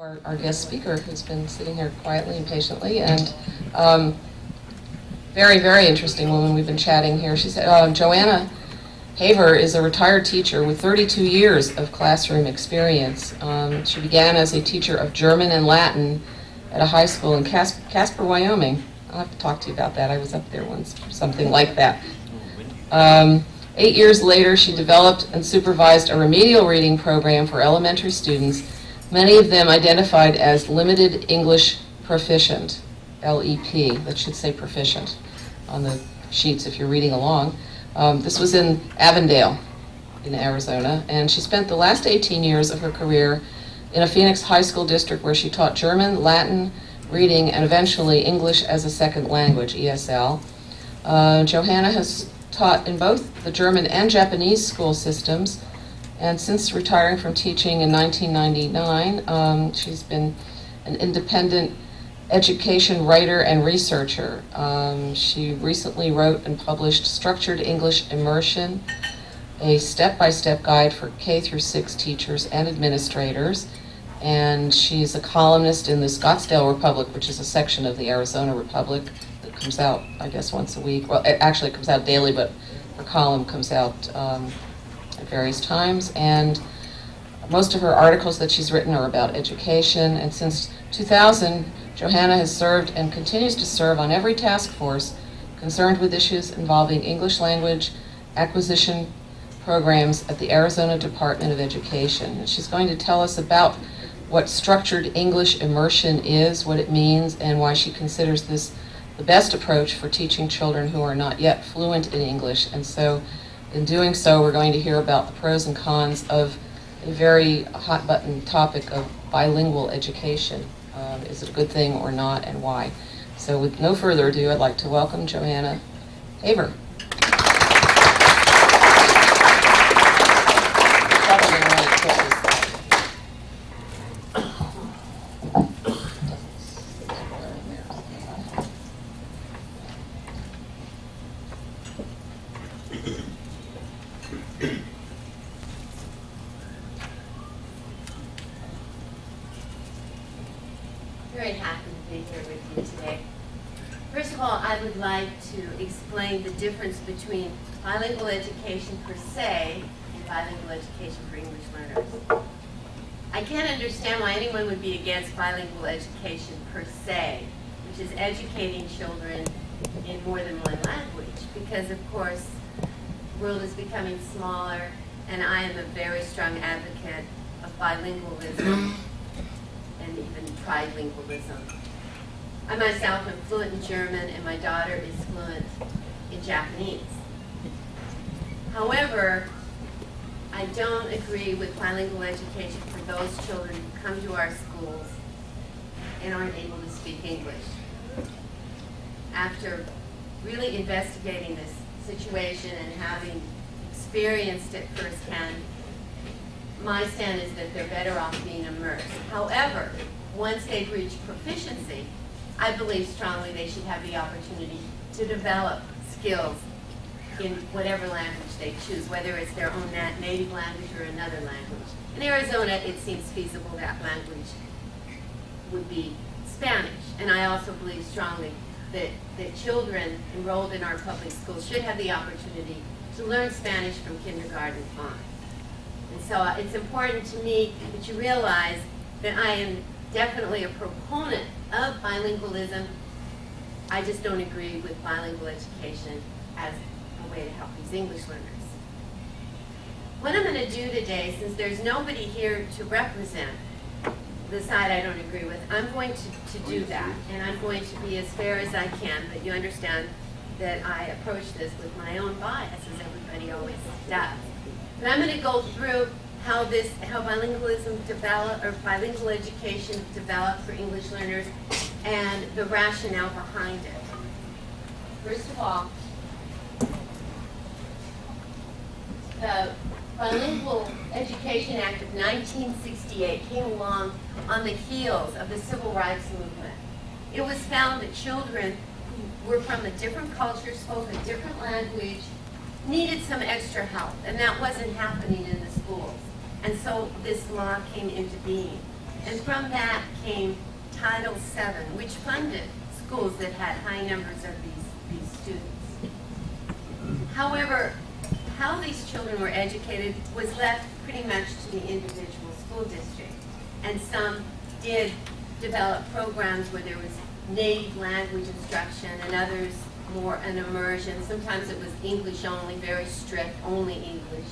our guest speaker, who's been sitting here quietly and patiently, and very, very interesting woman. We've been chatting here. She said, Joanna Haver is a retired teacher with 32 years of classroom experience. She began as a teacher of German and Latin at a high school in Casper, Wyoming. I'll have to talk to you about that. I was up there once for something like that. 8 years later, she developed and supervised a remedial reading program for elementary students, many of them identified as limited English proficient, LEP. That should say proficient on the sheets if you're reading along. This was in Avondale in Arizona, and she spent the last 18 years of her career in a Phoenix high school district where she taught German, Latin, reading, and eventually English as a second language, ESL. Joanna has taught in both the German and Japanese school systems, and since retiring from teaching in 1999, she's been an independent education writer and researcher. She recently wrote and published Structured English Immersion, a step-by-step guide for K through 6 teachers and administrators, and she's a columnist in the Scottsdale Republic, which is a section of the Arizona Republic that comes out, I guess, once a week. Well, it actually comes out daily, but her column comes out at various times, and most of her articles that she's written are about education, and since 2000, Joanna has served and continues to serve on every task force concerned with issues involving English language acquisition programs at the Arizona Department of Education. And she's going to tell us about what structured English immersion is, what it means, and why she considers this the best approach for teaching children who are not yet fluent in English. And so in doing so, we're going to hear about the pros and cons of a very hot-button topic of bilingual education. Is it a good thing or not, and why? So with no further ado, I'd like to welcome Joanna Haver. Very happy to be here with you today. First of all, I would like to explain the difference between bilingual education per se and bilingual education for English learners. I can't understand why anyone would be against bilingual education per se, which is educating children in more than one language, because of course the world is becoming smaller, and I am a very strong advocate of bilingualism and even trilingualism. I myself am fluent in German, and my daughter is fluent in Japanese. However, I don't agree with bilingual education for those children who come to our schools and aren't able to speak English. After really investigating this situation and having experienced it firsthand, my stand is that they're better off being immersed. However, once they've reached proficiency, I believe strongly they should have the opportunity to develop skills in whatever language they choose, whether it's their own native language or another language. In Arizona, it seems feasible that language would be Spanish. And I also believe strongly that children enrolled in our public schools should have the opportunity to learn Spanish from kindergarten on. And so it's important to me that you realize that I am definitely a proponent of bilingualism. I just don't agree with bilingual education as a way to help these English learners. What I'm going to do today, since there's nobody here to represent the side I don't agree with, I'm going to do that, and I'm going to be as fair as I can, but you understand that I approach this with my own bias, as everybody always does. But I'm going to go through how bilingualism developed, or bilingual education developed for English learners, and the rationale behind it. First of all, the Bilingual Education Act of 1968 came along on the heels of the Civil Rights Movement. It was found that children who were from a different culture, spoke a different language, needed some extra help, and that wasn't happening in the schools. And so this law came into being. And from that came Title VII, which funded schools that had high numbers of these students. However, how these children were educated was left pretty much to the individual school district. And some did develop programs where there was native language instruction and others more an immersion. Sometimes it was English only, very strict, only English.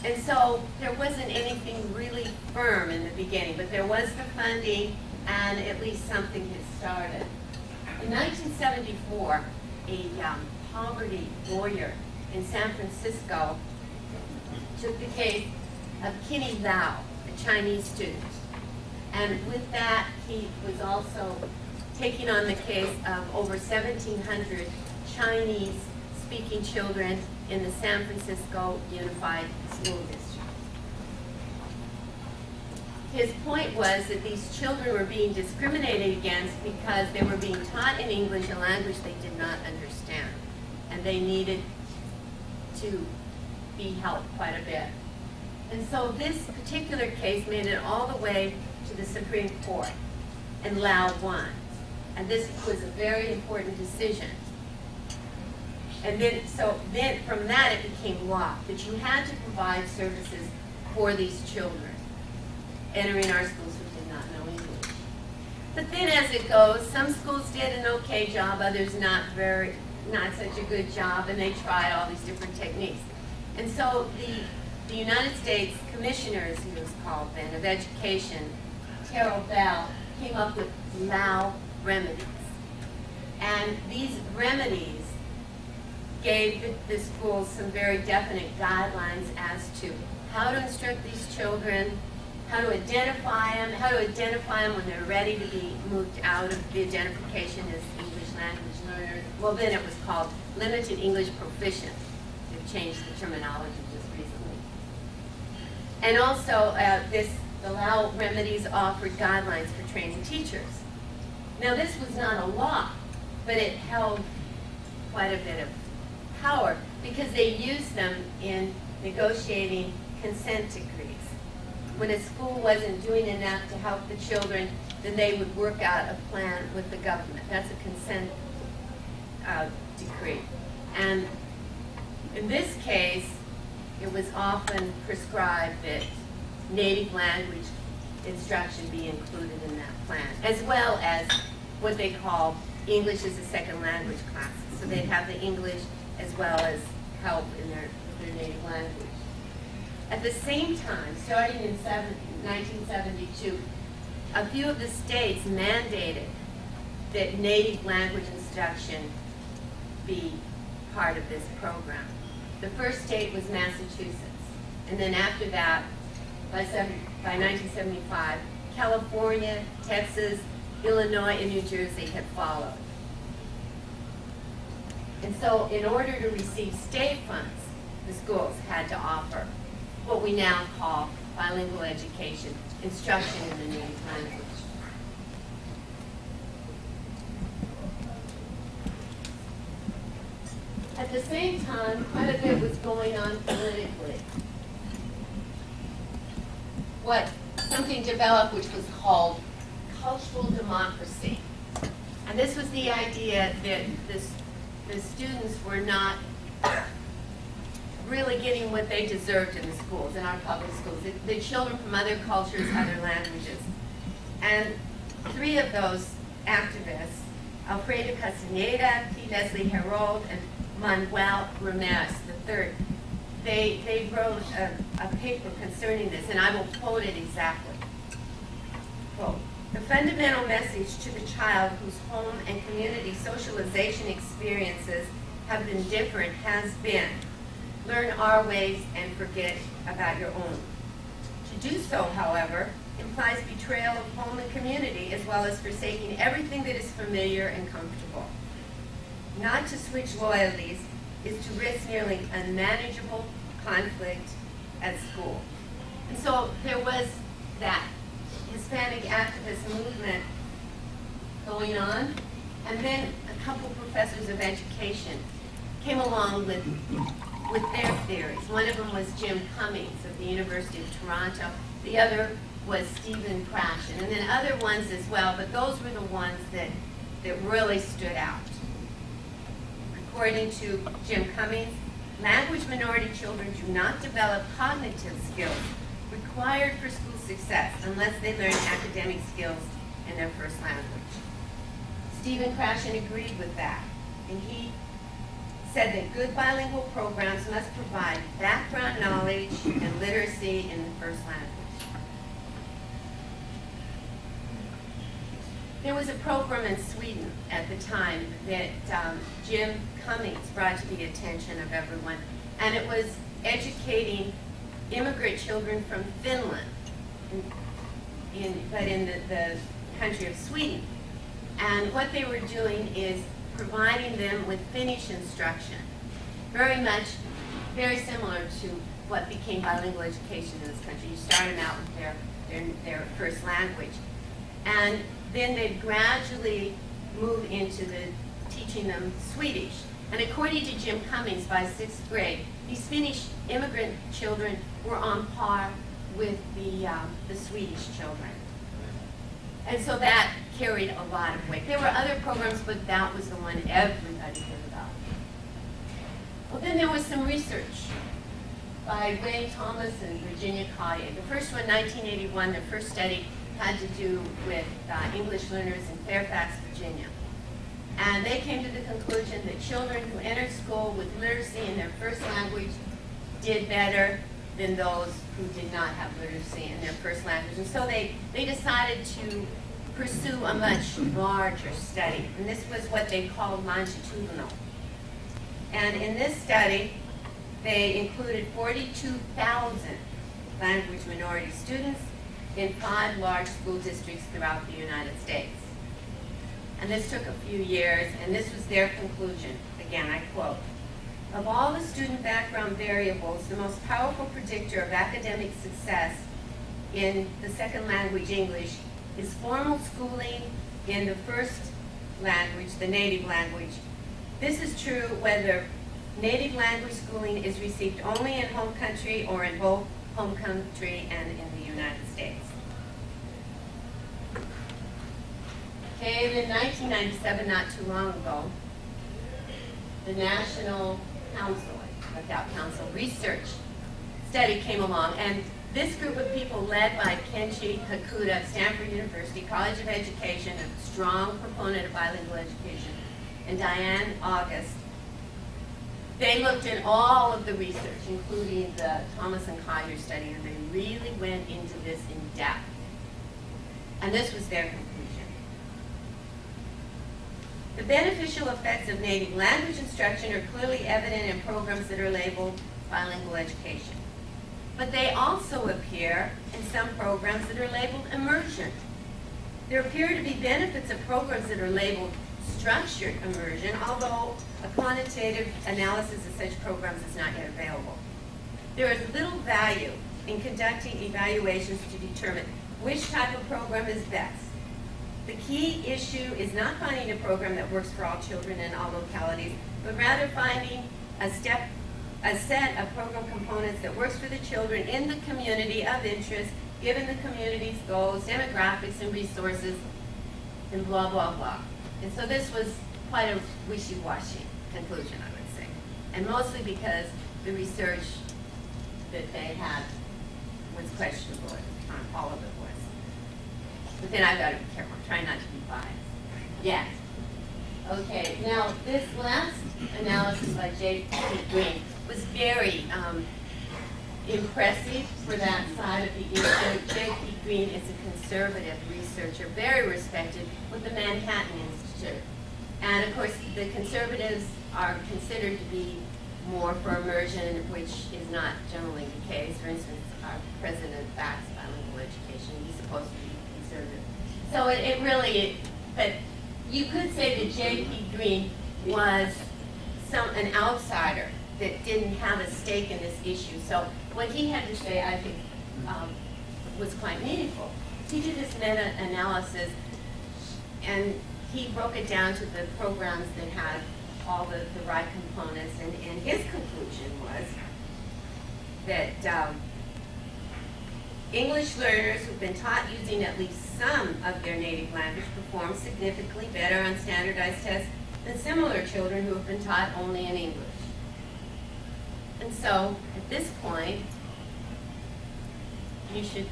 And so there wasn't anything really firm in the beginning, but there was the funding and at least something had started. In 1974, a poverty lawyer in San Francisco took the case of Kinney Lau, a Chinese student. And with that, he was also taking on the case of over 1,700 Chinese-speaking children in the San Francisco Unified School District. His point was that these children were being discriminated against because they were being taught in English, a language they did not understand, and they needed to be helped quite a bit. And so this particular case made it all the way to the Supreme Court, and Lau won. And this was a very important decision. And then from that it became law, that you had to provide services for these children entering our schools who did not know English. But then as it goes, some schools did an okay job, others not such a good job, and they tried all these different techniques. And so the United States Commissioner, as he was called then, of Education, Terrell Bell, came up with Lau remedies. And these remedies gave the schools some very definite guidelines as to how to instruct these children, how to identify them when they're ready to be moved out of the identification as English language learners. Well, then it was called limited English proficient. They've changed the terminology just recently. And also, the Lau remedies offered guidelines for training teachers. Now, this was not a law, but it held quite a bit of power because they used them in negotiating consent decrees. When a school wasn't doing enough to help the children, then they would work out a plan with the government. That's a consent decree. And in this case, it was often prescribed that native language instruction be included in that plan, as well as what they call English as a second language classes. So they'd have the English as well as help in their native language. At the same time, starting in 1972, a few of the states mandated that native language instruction be part of this program. The first state was Massachusetts, and then after that, by 1975, California, Texas, Illinois, and New Jersey had followed. And so in order to receive state funds, the schools had to offer what we now call bilingual education, instruction in the native language. At the same time, quite a bit was going on politically. Something developed which was called cultural democracy. And this was the idea that the students were not really getting what they deserved in the schools, in our public schools. The children from other cultures, other languages. And three of those activists, Alfredo Castaneda, P. Leslie Herold, and Manuel Ramirez III, they wrote a paper concerning this, and I will quote it exactly. Quote, "The fundamental message to the child whose home and community socialization experiences have been different has been, learn our ways and forget about your own. To do so, however, implies betrayal of home and community as well as forsaking everything that is familiar and comfortable. Not to switch loyalties is to risk nearly unmanageable conflict at school." And so there was that Hispanic activist movement going on, and then a couple professors of education came along with their theories. One of them was Jim Cummings of the University of Toronto. The other was Stephen Krashen, and then other ones as well, but those were the ones that really stood out. According to Jim Cummings, language minority children do not develop cognitive skills required for school success unless they learn academic skills in their first language. Stephen Krashen agreed with that, and he said that good bilingual programs must provide background knowledge and literacy in the first language. There was a program in Sweden at the time that Jim Cummings brought to the attention of everyone, and it was educating immigrant children from Finland, but in the country of Sweden. And what they were doing is providing them with Finnish instruction, very similar to what became bilingual education in this country. You start them out with their first language, and then they'd gradually move into teaching them Swedish. And according to Jim Cummings, by 6th grade, these Finnish immigrant children were on par with the Swedish children. And so that carried a lot of weight. There were other programs, but that was the one everybody heard about. Well, then there was some research by Wayne Thomas and Virginia Collier. The first one, 1981, the first study had to do with English learners in Fairfax, Virginia. And they came to the conclusion that children who entered school with literacy in their first language did better than those who did not have literacy in their first language. And so they decided to pursue a much larger study. And this was what they called longitudinal. And in this study, they included 42,000 language minority students in 5 large school districts throughout the United States. And this took a few years, and this was their conclusion. Again, I quote, "Of all the student background variables, the most powerful predictor of academic success in the second language, English, is formal schooling in the first language, the native language. This is true whether native language schooling is received only in home country or in both home country and in the United States." Okay, in 1997, not too long ago, the National Council Research Study came along, and this group of people led by Kenji Hakuda of Stanford University College of Education, a strong proponent of bilingual education, and Diane August, they looked at all of the research, including the Thomas and Collier study, and they really went into this in depth. And this was their conclusion. The beneficial effects of native language instruction are clearly evident in programs that are labeled bilingual education. But they also appear in some programs that are labeled immersion. There appear to be benefits of programs that are labeled structured immersion, although a quantitative analysis of such programs is not yet available. There is little value in conducting evaluations to determine which type of program is best. The key issue is not finding a program that works for all children in all localities, but rather finding a set of program components that works for the children in the community of interest, given the community's goals, demographics, and resources, and blah, blah, blah. And so this was quite a wishy-washy conclusion, I would say. And mostly because the research that they had was questionable at the time, all of it was. But then I've got to be careful, I'm trying not to be biased. Yeah. Okay, now this last analysis by J.P. Green was very impressive for that side of the issue. J.P. Green is a conservative researcher, very respected with the Manhattan Institute. And of course, the conservatives are considered to be more for immersion, which is not generally the case. For instance, our president backs bilingual education. He's supposed to be conservative. So it really, but you could say that J.P. Green was an outsider that didn't have a stake in this issue. So what he had to say, I think, was quite meaningful. He did this meta-analysis, and he broke it down to the programs that had all the right components, and his conclusion was that English learners who've been taught using at least some of their native language perform significantly better on standardized tests than similar children who have been taught only in English. And so, at this point, you should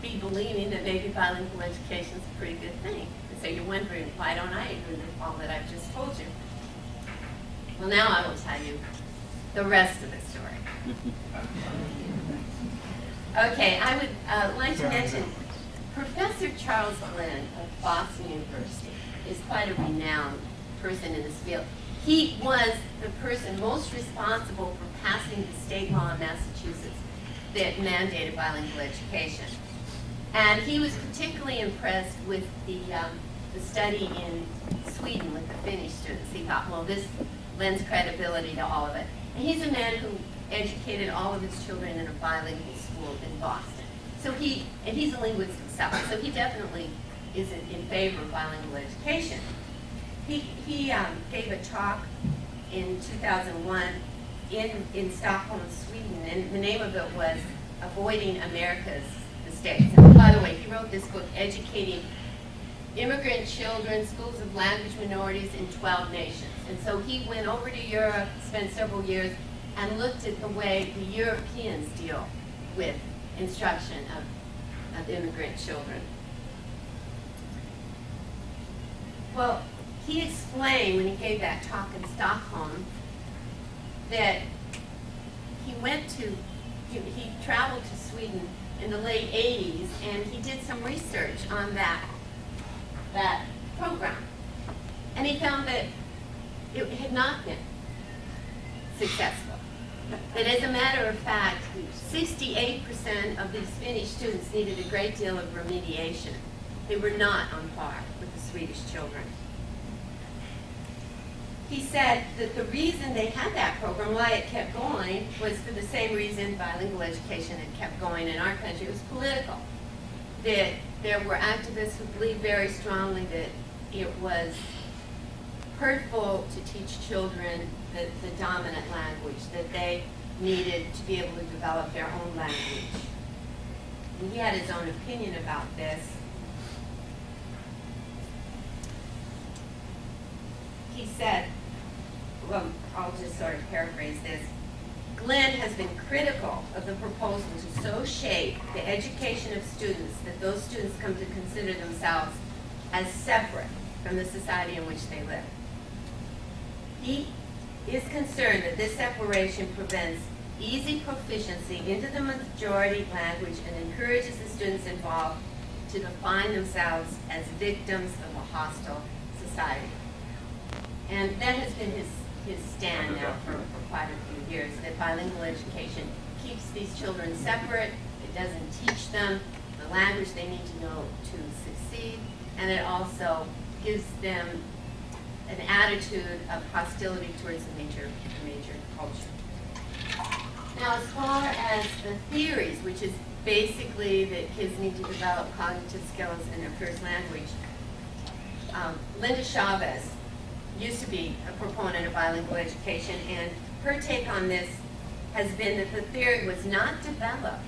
be believing that maybe bilingual education is a pretty good thing. And so you're wondering, why don't I agree with all that I've just told you? Well, now I will tell you the rest of the story. Okay, I would like to mention Professor Charles Glenn of Boston University is quite a renowned person in this field. He was the person most responsible for passing the state law in Massachusetts that mandated bilingual education. And he was particularly impressed with the study in Sweden with the Finnish students. He thought, well, this lends credibility to all of it. And he's a man who educated all of his children in a bilingual school in Boston. So he's a linguist himself, so he definitely is in favor of bilingual education. He gave a talk in 2001 in Stockholm, Sweden, and the name of it was Avoiding America's Mistakes. And by the way, he wrote this book, Educating Immigrant Children, Schools of Language Minorities in 12 Nations. And so he went over to Europe, spent several years, and looked at the way the Europeans deal with instruction of immigrant children. Well, he explained when he gave that talk in Stockholm that he traveled to Sweden in the late 80s and he did some research on that program. And he found that it had not been successful. That as a matter of fact, 68% of these Finnish students needed a great deal of remediation. They were not on par with the Swedish children. He said that the reason they had that program, why it kept going, was for the same reason bilingual education had kept going in our country. It was political. That there were activists who believed very strongly that it was hurtful to teach children the dominant language, that they needed to be able to develop their own language. And he had his own opinion about this. He said, well, I'll just sort of paraphrase this. Glenn has been critical of the proposal to so shape the education of students that those students come to consider themselves as separate from the society in which they live. He is concerned that this separation prevents easy proficiency into the majority language and encourages the students involved to define themselves as victims of a hostile society. And that has been his stand now for quite a few years, that bilingual education keeps these children separate, it doesn't teach them the language they need to know to succeed, and it also gives them an attitude of hostility towards the major culture. Now, as far as the theories, which is basically that kids need to develop cognitive skills in their first language, Linda Chavez used to be a proponent of bilingual education, and her take on this has been that the theory was not developed.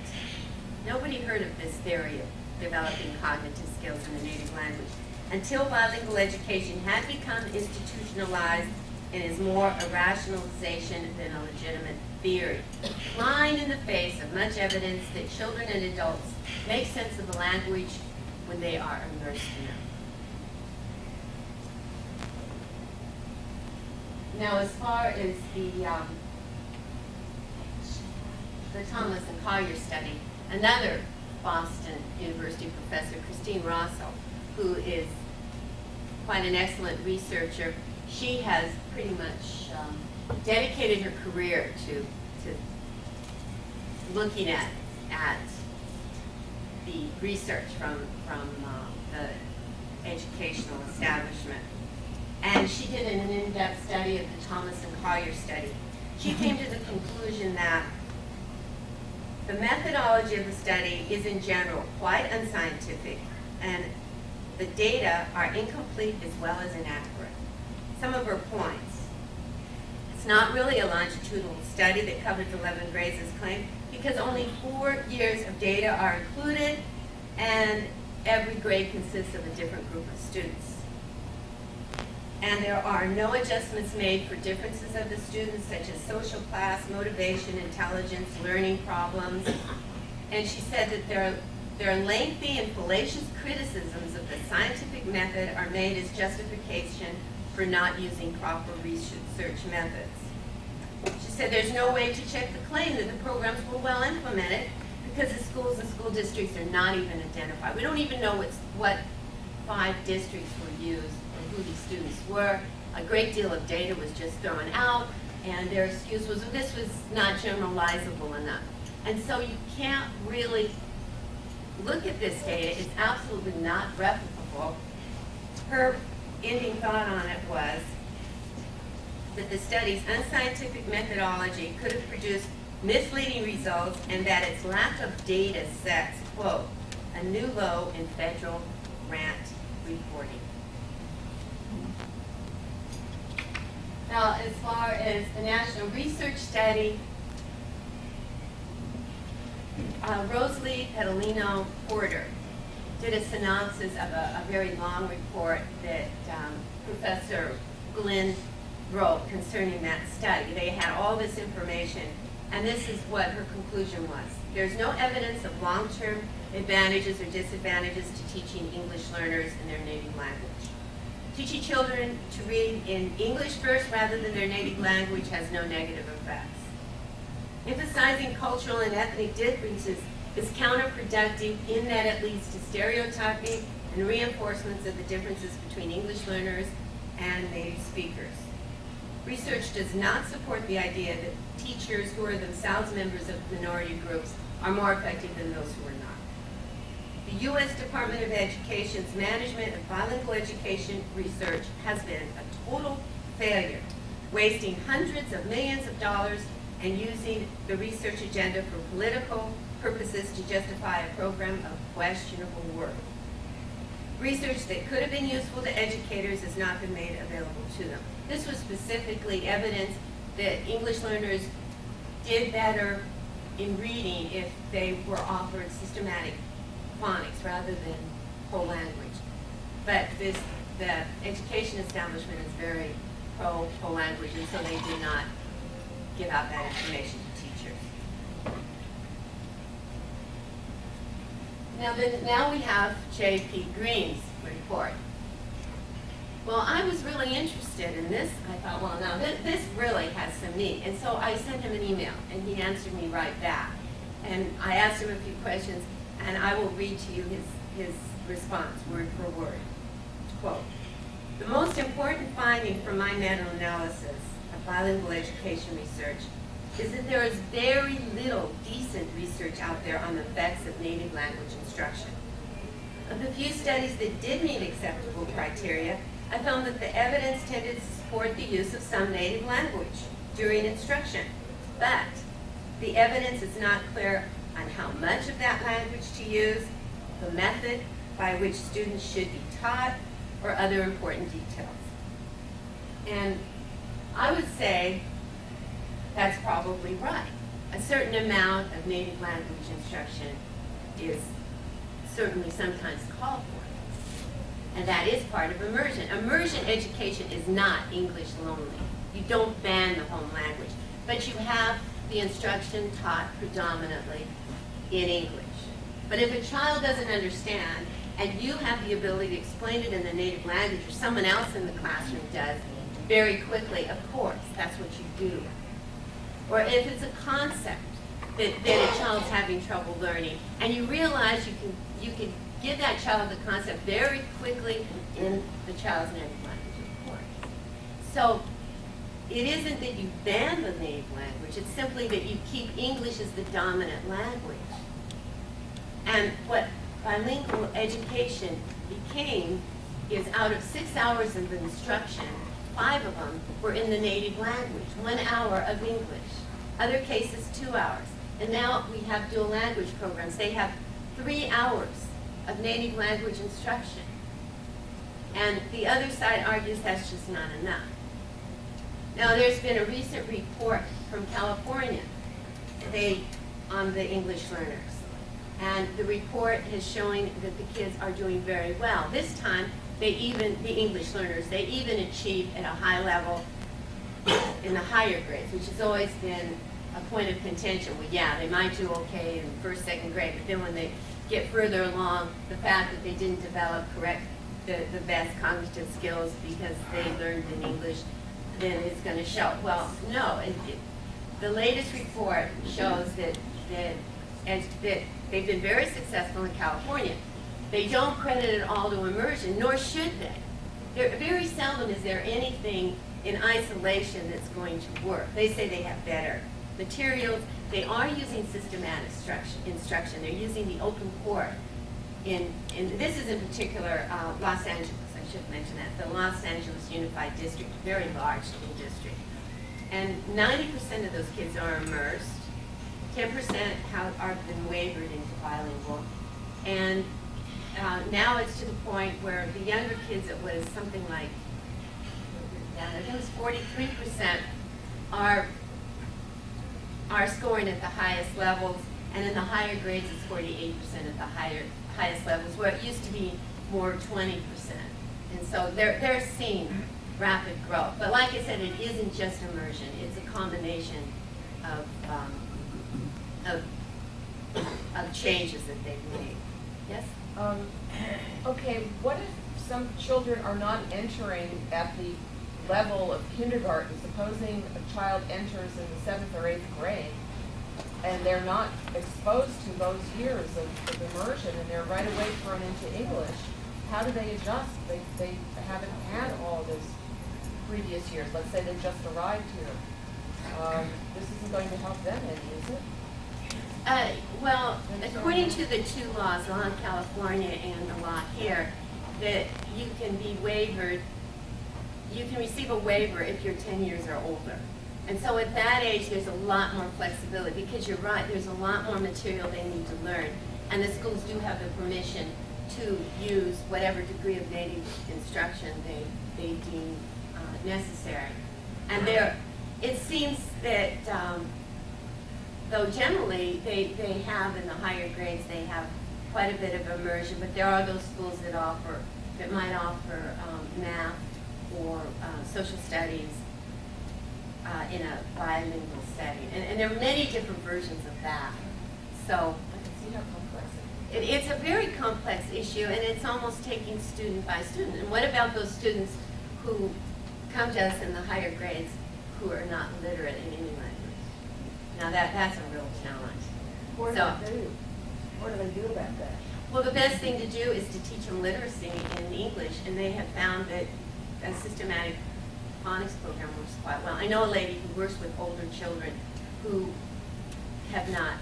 Nobody heard of this theory of developing cognitive skills in the native language until bilingual education had become institutionalized and is more a rationalization than a legitimate theory, lying in the face of much evidence that children and adults make sense of the language when they are immersed in it. Now, as far as the Thomas and Collier study, another Boston University professor, Christine Rosso, who is quite an excellent researcher, she has pretty much dedicated her career to looking at the research from the educational establishment. And she did an in-depth study of the Thomas and Collier study. She came to the conclusion that the methodology of the study is in general quite unscientific, and the data are incomplete as well as inaccurate. Some of her points. It's not really a longitudinal study that covers 11 grades as claimed. because only 4 years of data are included, and every grade consists of a different group of students. And there are no adjustments made for differences of the students, such as social class, motivation, intelligence, learning problems. And she said that their lengthy and fallacious criticisms of the scientific method are made as justification for not using proper research methods. She said there's no way to check the claim that the programs were well implemented because the schools and school districts are not even identified. We don't even know what 5 districts were used or who these students were. A great deal of data was just thrown out, and their excuse was, well, this was not generalizable enough. And so you can't really look at this data. It's absolutely not replicable. Her ending thought on it was that the study's unscientific methodology could have produced misleading results, and that its lack of data sets, quote, a new low in federal grant reporting. Now, as far as the national research study, Rosalie Petalino Porter did a synopsis of a very long report that Professor Glenn wrote concerning that study. They had all this information, and this is what her conclusion was. There's no evidence of long-term advantages or disadvantages to teaching English learners in their native language. Teaching children to read in English first rather than their native language has no negative effects. Emphasizing cultural and ethnic differences is counterproductive in that it leads to stereotyping and reinforcements of the differences between English learners and native speakers. Research does not support the idea that teachers who are themselves members of minority groups are more effective than those who are not. The U.S. Department of Education's management of bilingual education research has been a total failure, wasting hundreds of millions of dollars and using the research agenda for political purposes to justify a program of questionable worth. Research that could have been useful to educators has not been made available to them. This was specifically evidence that English learners did better in reading if they were offered systematic phonics rather than whole language. But the education establishment is very pro whole language, and so they did not give out that information to teachers. Now we have J.P. Green's report. Well, I was really interested in this. I thought, well, now this really has some meat. And so I sent him an email, and he answered me right back. And I asked him a few questions, and I will read to you his response, word for word. Quote, the most important finding from my meta-analysis of bilingual education research is that there is very little decent research out there on the effects of native language instruction. Of the few studies that did meet acceptable criteria, I found that the evidence tended to support the use of some native language during instruction, but the evidence is not clear on how much of that language to use, the method by which students should be taught, or other important details. And I would say that's probably right. A certain amount of native language instruction is certainly sometimes called for. And that is part of immersion. Immersion education is not English only. You don't ban the home language, but you have the instruction taught predominantly in English. But if a child doesn't understand, and you have the ability to explain it in the native language, or someone else in the classroom does, very quickly, of course, that's what you do. Or if it's a concept that a child's having trouble learning, and you realize you can give that child the concept very quickly in the child's native language, of course. So it isn't that you ban the native language, it's simply that you keep English as the dominant language. And what bilingual education became is out of 6 hours of instruction, 5 of them were in the native language, 1 hour of English. Other cases, 2 hours. And now we have dual language programs. They have 3 hours of native language instruction. And the other side argues that's just not enough. Now there's been a recent report from California. They on the English learners. And the report is showing that the kids are doing very well. This time, the English learners, they even achieved at a high level in the higher grades, which has always been a point of contention. Well, yeah, they might do okay in first, second grade, but then when they get further along, the fact that they didn't develop the best cognitive skills because they learned in English, then it's going to show. Well, no. The latest report shows that they've been very successful in California. They don't credit it all to immersion, nor should they. Very seldom is there anything in isolation that's going to work. They say they have better materials. They are using systematic instruction. They're using the open court. This is in particular Los Angeles. I should mention that. The Los Angeles Unified District, very large school district. And 90% of those kids are immersed. 10% are been wavered into bilingual. And now it's to the point where the younger kids, it was something like, I think it was 43% are scoring at the highest levels, and in the higher grades it's 48% at the highest levels, where it used to be more 20%. And so they're seeing rapid growth. But like I said, it isn't just immersion. It's a combination of changes that they've made. Yes? Okay, what if some children are not entering at the level of kindergarten? Supposing a child enters in the 7th or 8th grade, and they're not exposed to those years of immersion, and they're right away thrown into English. How do they adjust? They haven't had all this previous years. Let's say they just arrived here. This isn't going to help them any, is it? Well, according to the two laws, the law in California and the law here, that you can be wavered, you can receive a waiver if you're 10 years or older. And so at that age, there's a lot more flexibility, because you're right, there's a lot more material they need to learn. And the schools do have the permission to use whatever degree of native instruction they deem necessary. And it seems that, though generally they have in the higher grades, they have quite a bit of immersion, but there are those schools that might offer math or social studies in a bilingual setting. And there are many different versions of that. So I can see how complex it is. it's a very complex issue, and it's almost taking student by student. And what about those students who come to us in the higher grades who are not literate in any language? Now that's a real challenge. What do they do about that? Well, the best thing to do is to teach them literacy in English, and they have found that a systematic phonics program works quite well. I know a lady who works with older children who have not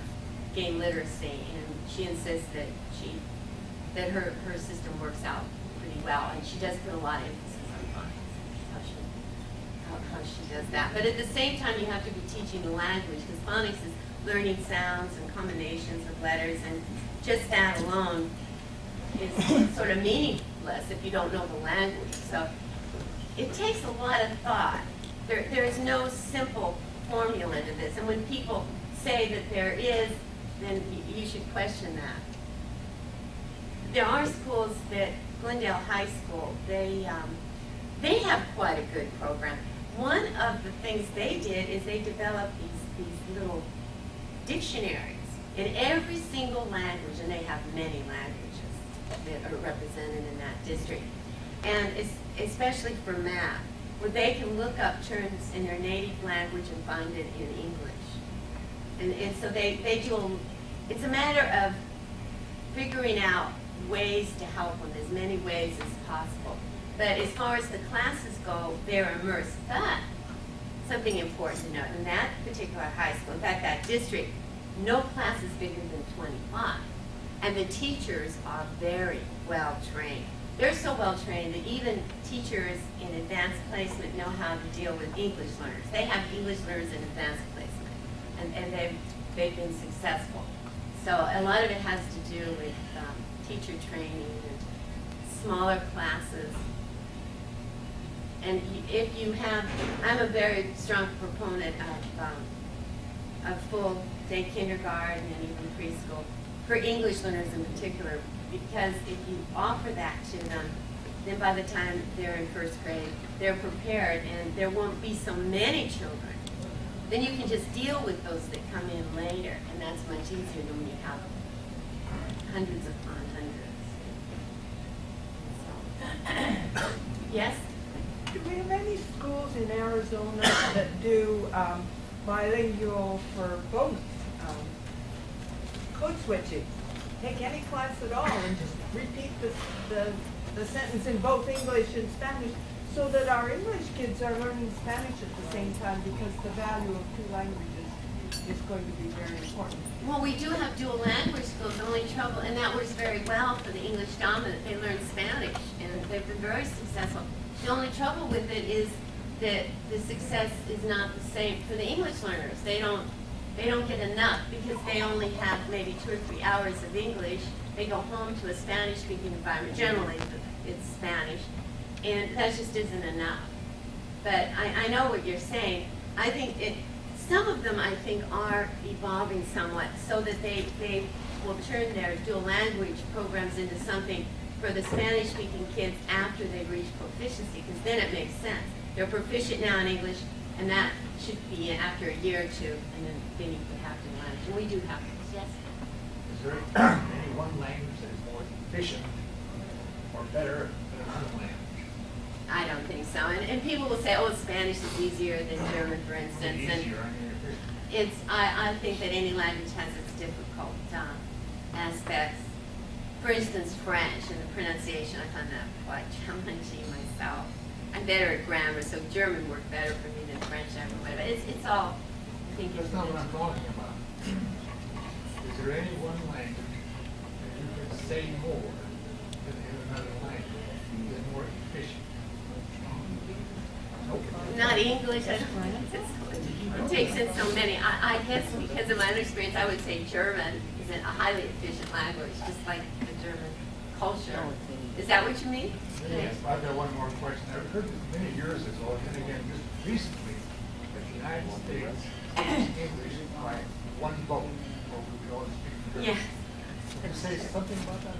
gained literacy, and she insists that her system works out pretty well, and she does put a lot of emphasis on phonics, how she does that. But at the same time, you have to be teaching the language, because phonics is learning sounds and combinations of letters, and just that alone is sort of meaningless if you don't know the language. So it takes a lot of thought. There is no simple formula to this, and when people say that there is, then you should question that. There are schools that, Glendale High School, they have quite a good program. One of the things they did is they developed these little dictionaries in every single language, and they have many languages that are represented in that district. And especially for math, where they can look up terms in their native language and find it in English. And so they do, it's a matter of figuring out ways to help them, as many ways as possible. But as far as the classes go, they're immersed. But something important to note, in that particular high school, in fact, that district, no class is bigger than 25. And the teachers are very well trained. They're so well trained that even teachers in advanced placement know how to deal with English learners. They have English learners in advanced placement, and they've been successful. So a lot of it has to do with teacher training and smaller classes. And if you have, I'm a very strong proponent of a full day kindergarten and even preschool, for English learners in particular, because if you offer that to them, then by the time they're in first grade, they're prepared and there won't be so many children. Then you can just deal with those that come in later, and that's much easier than when you have hundreds upon hundreds. So. Yes? Do we have any schools in Arizona that do bilingual for both code switching? Take any class at all and just repeat the sentence in both English and Spanish, so that our English kids are learning Spanish at the same time, because the value of two languages is going to be very important. Well, we do have dual language schools. The only trouble, and that works very well for the English dominant, they learn Spanish, and they've been very successful. The only trouble with it is that the success is not the same for the English learners. They don't get enough because they only have maybe 2 or 3 hours of English. They go home to a Spanish-speaking environment. Generally, it's Spanish, and that just isn't enough. But I know what you're saying. I think some of them, I think, are evolving somewhat so that they will turn their dual language programs into something for the Spanish-speaking kids after they've reached proficiency, because then it makes sense. They're proficient now in English, and that should be after a year or two, and then you could have to language. And we do have those, yes? Is there any one language that is more efficient or better than another language? I don't think so. And people will say, oh, Spanish is easier than German, for instance. Easier, And I think that any language has its difficult aspects. For instance, French and the pronunciation, I find that quite challenging myself. I'm better at grammar, so German worked better for me than French everywhere. But it's all, I think, That's not what I'm talking about. Is there any one language that you can say more than in another language that's more efficient? not English. It takes in so many. I guess because of my own experience, I would say German is a highly efficient language, just like the German culture. Is that what you mean? Yes, I've got one more question. I've heard many years ago, and then again just recently, that the United States speaks English by one vote, or we all speak German. Yes. Can you say something about that?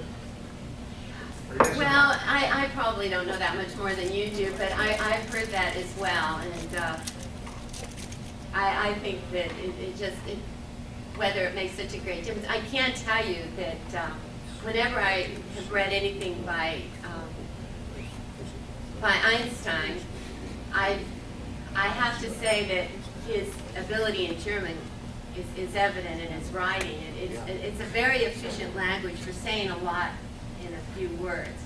Well, I probably don't know that much more than you do, but I've heard that as well, and I think that whether it makes such a great difference. I can tell you that whenever I have read anything by Einstein, I have to say that his ability in German is evident in his writing. It's a very efficient language for saying a lot in a few words.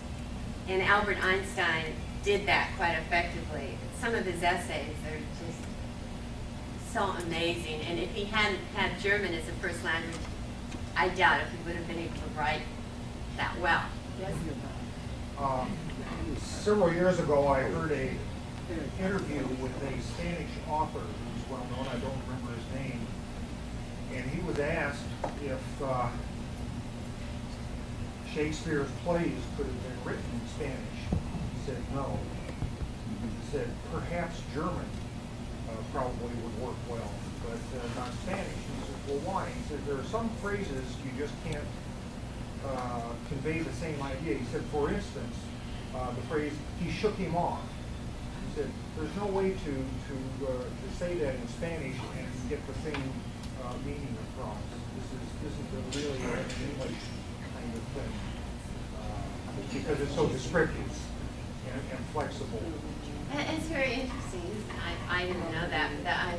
And Albert Einstein did that quite effectively. Some of his essays are just so amazing. And if he hadn't had German as a first language, I doubt if he would have been able to write that well. Yes? Several years ago, I heard an interview with a Spanish author who's well known. I don't remember his name. And he was asked if Shakespeare's plays could have been written in Spanish. He said no. He said perhaps German probably would work well, but not Spanish. He said, well, why? He said there are some phrases you just can't convey the same idea. He said, for instance, the phrase "he shook him off." He said there's no way to say that in Spanish and get the same meaning across. This is a really English kind of thing because it's so descriptive and flexible. It's very interesting. I didn't know that. I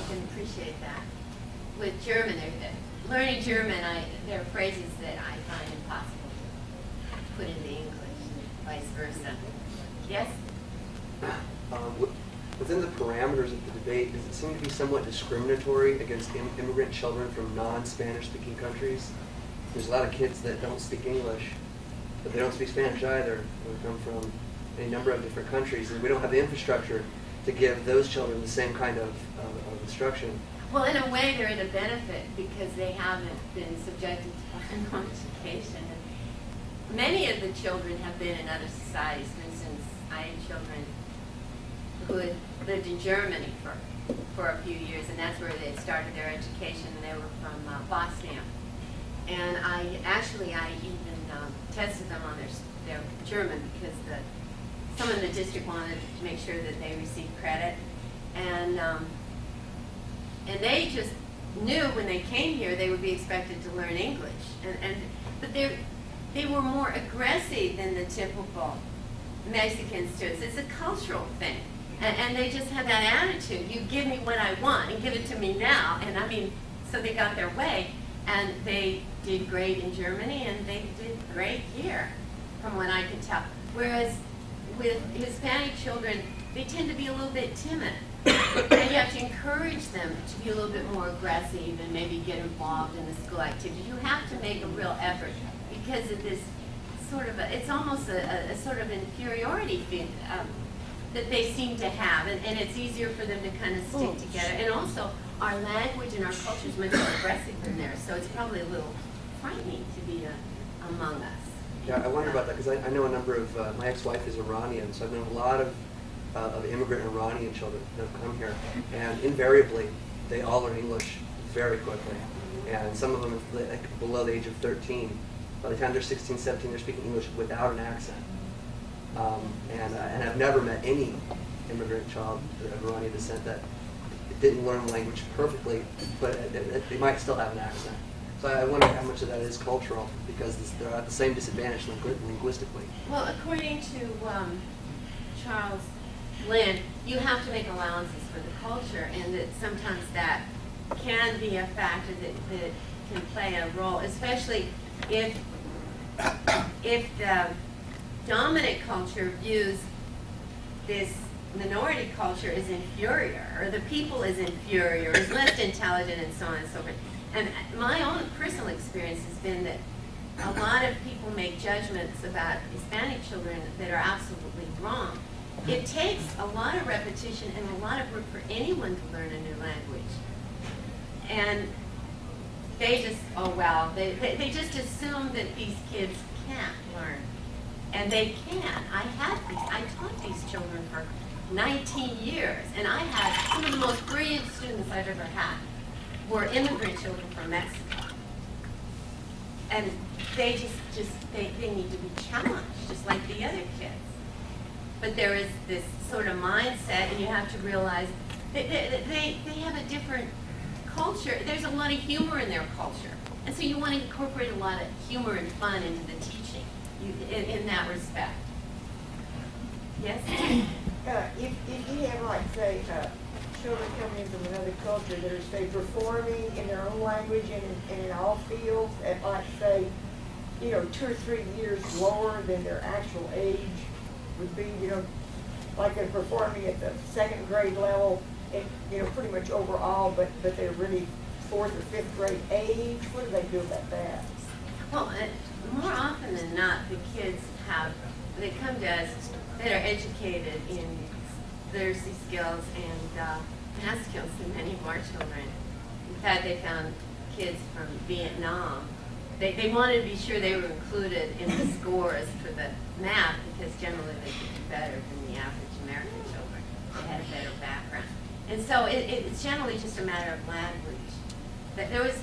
can appreciate that. With German, learning German, there are phrases that I find impossible to put into English, and vice versa. Yes? Within the parameters of the debate, does it seem to be somewhat discriminatory against immigrant children from non-Spanish speaking countries? There's a lot of kids that don't speak English, but they don't speak Spanish either. They come from a number of different countries, and we don't have the infrastructure to give those children the same kind of instruction. Well, in a way, they're at a benefit because they haven't been subjected to bilingual education. And many of the children have been in other societies. For instance, I had children who who had lived in Germany for a few years, and that's where they had started their education, and they were from Bosnia. And I even tested them on their German, because someone in the district wanted to make sure that they received credit. And they just knew when they came here they would be expected to learn English. But they were more aggressive than the typical Mexican students. It's a cultural thing. And they just had that attitude. You give me what I want and give it to me now. And I mean, so they got their way. And they did great in Germany, and they did great here, from what I can tell. Whereas with Hispanic children, they tend to be a little bit timid. And you have to encourage them to be a little bit more aggressive and maybe get involved in the school activity. You have to make a real effort because of this sort of it's almost a sort of inferiority feeling that they seem to have. And it's easier for them to kind of stick together. And also, our language and our culture is much more aggressive than theirs, so it's probably a little frightening to be among us. Yeah, I wonder about that because I know a number of, my ex-wife is Iranian, so I've known a lot of immigrant Iranian children that have come here, and invariably, they all learn English very quickly. And some of them, like, below the age of 13, by the time they're 16, 17, they're speaking English without an accent. And I've never met any immigrant child of Iranian descent that didn't learn the language perfectly, but they might still have an accent. So I wonder how much of that is cultural, because they're at the same disadvantage linguistically. Well, according to Charles Lynn, you have to make allowances for the culture, and that sometimes that can be a factor that can play a role, especially if the dominant culture views this minority culture is inferior, or the people is inferior, is less intelligent, and so on and so forth. And my own personal experience has been that a lot of people make judgments about Hispanic children that are absolutely wrong. It takes a lot of repetition and a lot of work for anyone to learn a new language. And they just, oh well, they just assume that these kids can't learn. And they can. I taught these children for 19 years, and I had some of the most brilliant students I've ever had were immigrant children from Mexico. And they they need to be challenged, just like the other kids. But there is this sort of mindset, and you have to realize that they have a different culture. There's a lot of humor in their culture. And so you want to incorporate a lot of humor and fun into the teaching in that respect. Yes? If you have, like, say, children coming in from another culture that are, say, performing in their own language and in all fields at, like, say, 2 or 3 years lower than their actual age would be, like they're performing at the 2nd grade level, and, pretty much overall, but they're really 4th or 5th grade age. What do they do about that? Well, more often than not, the kids they come to us that are educated in literacy skills and math skills than many of our children. In fact, they found kids from Vietnam. They wanted to be sure they were included in the scores for the math, because generally they could do better than the average American children. They had a better background. And so it's generally just a matter of language. There was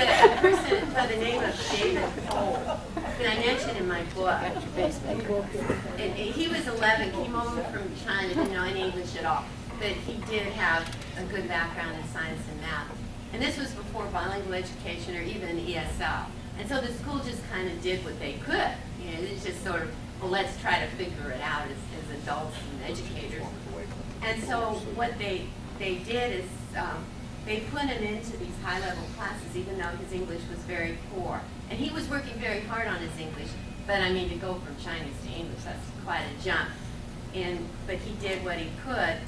a person by the name of David Holt that I mentioned in my book. And he was 11, came over from China, didn't know any English at all, but he did have a good background in science and math. And this was before bilingual education or even ESL. And so the school just kind of did what they could. It's just sort of, well, let's try to figure it out as adults and educators. And so what they did is they put him into these high-level classes, even though his English was very poor. And he was working very hard on his English, but I mean, to go from Chinese to English, that's quite a jump. But he did what he could.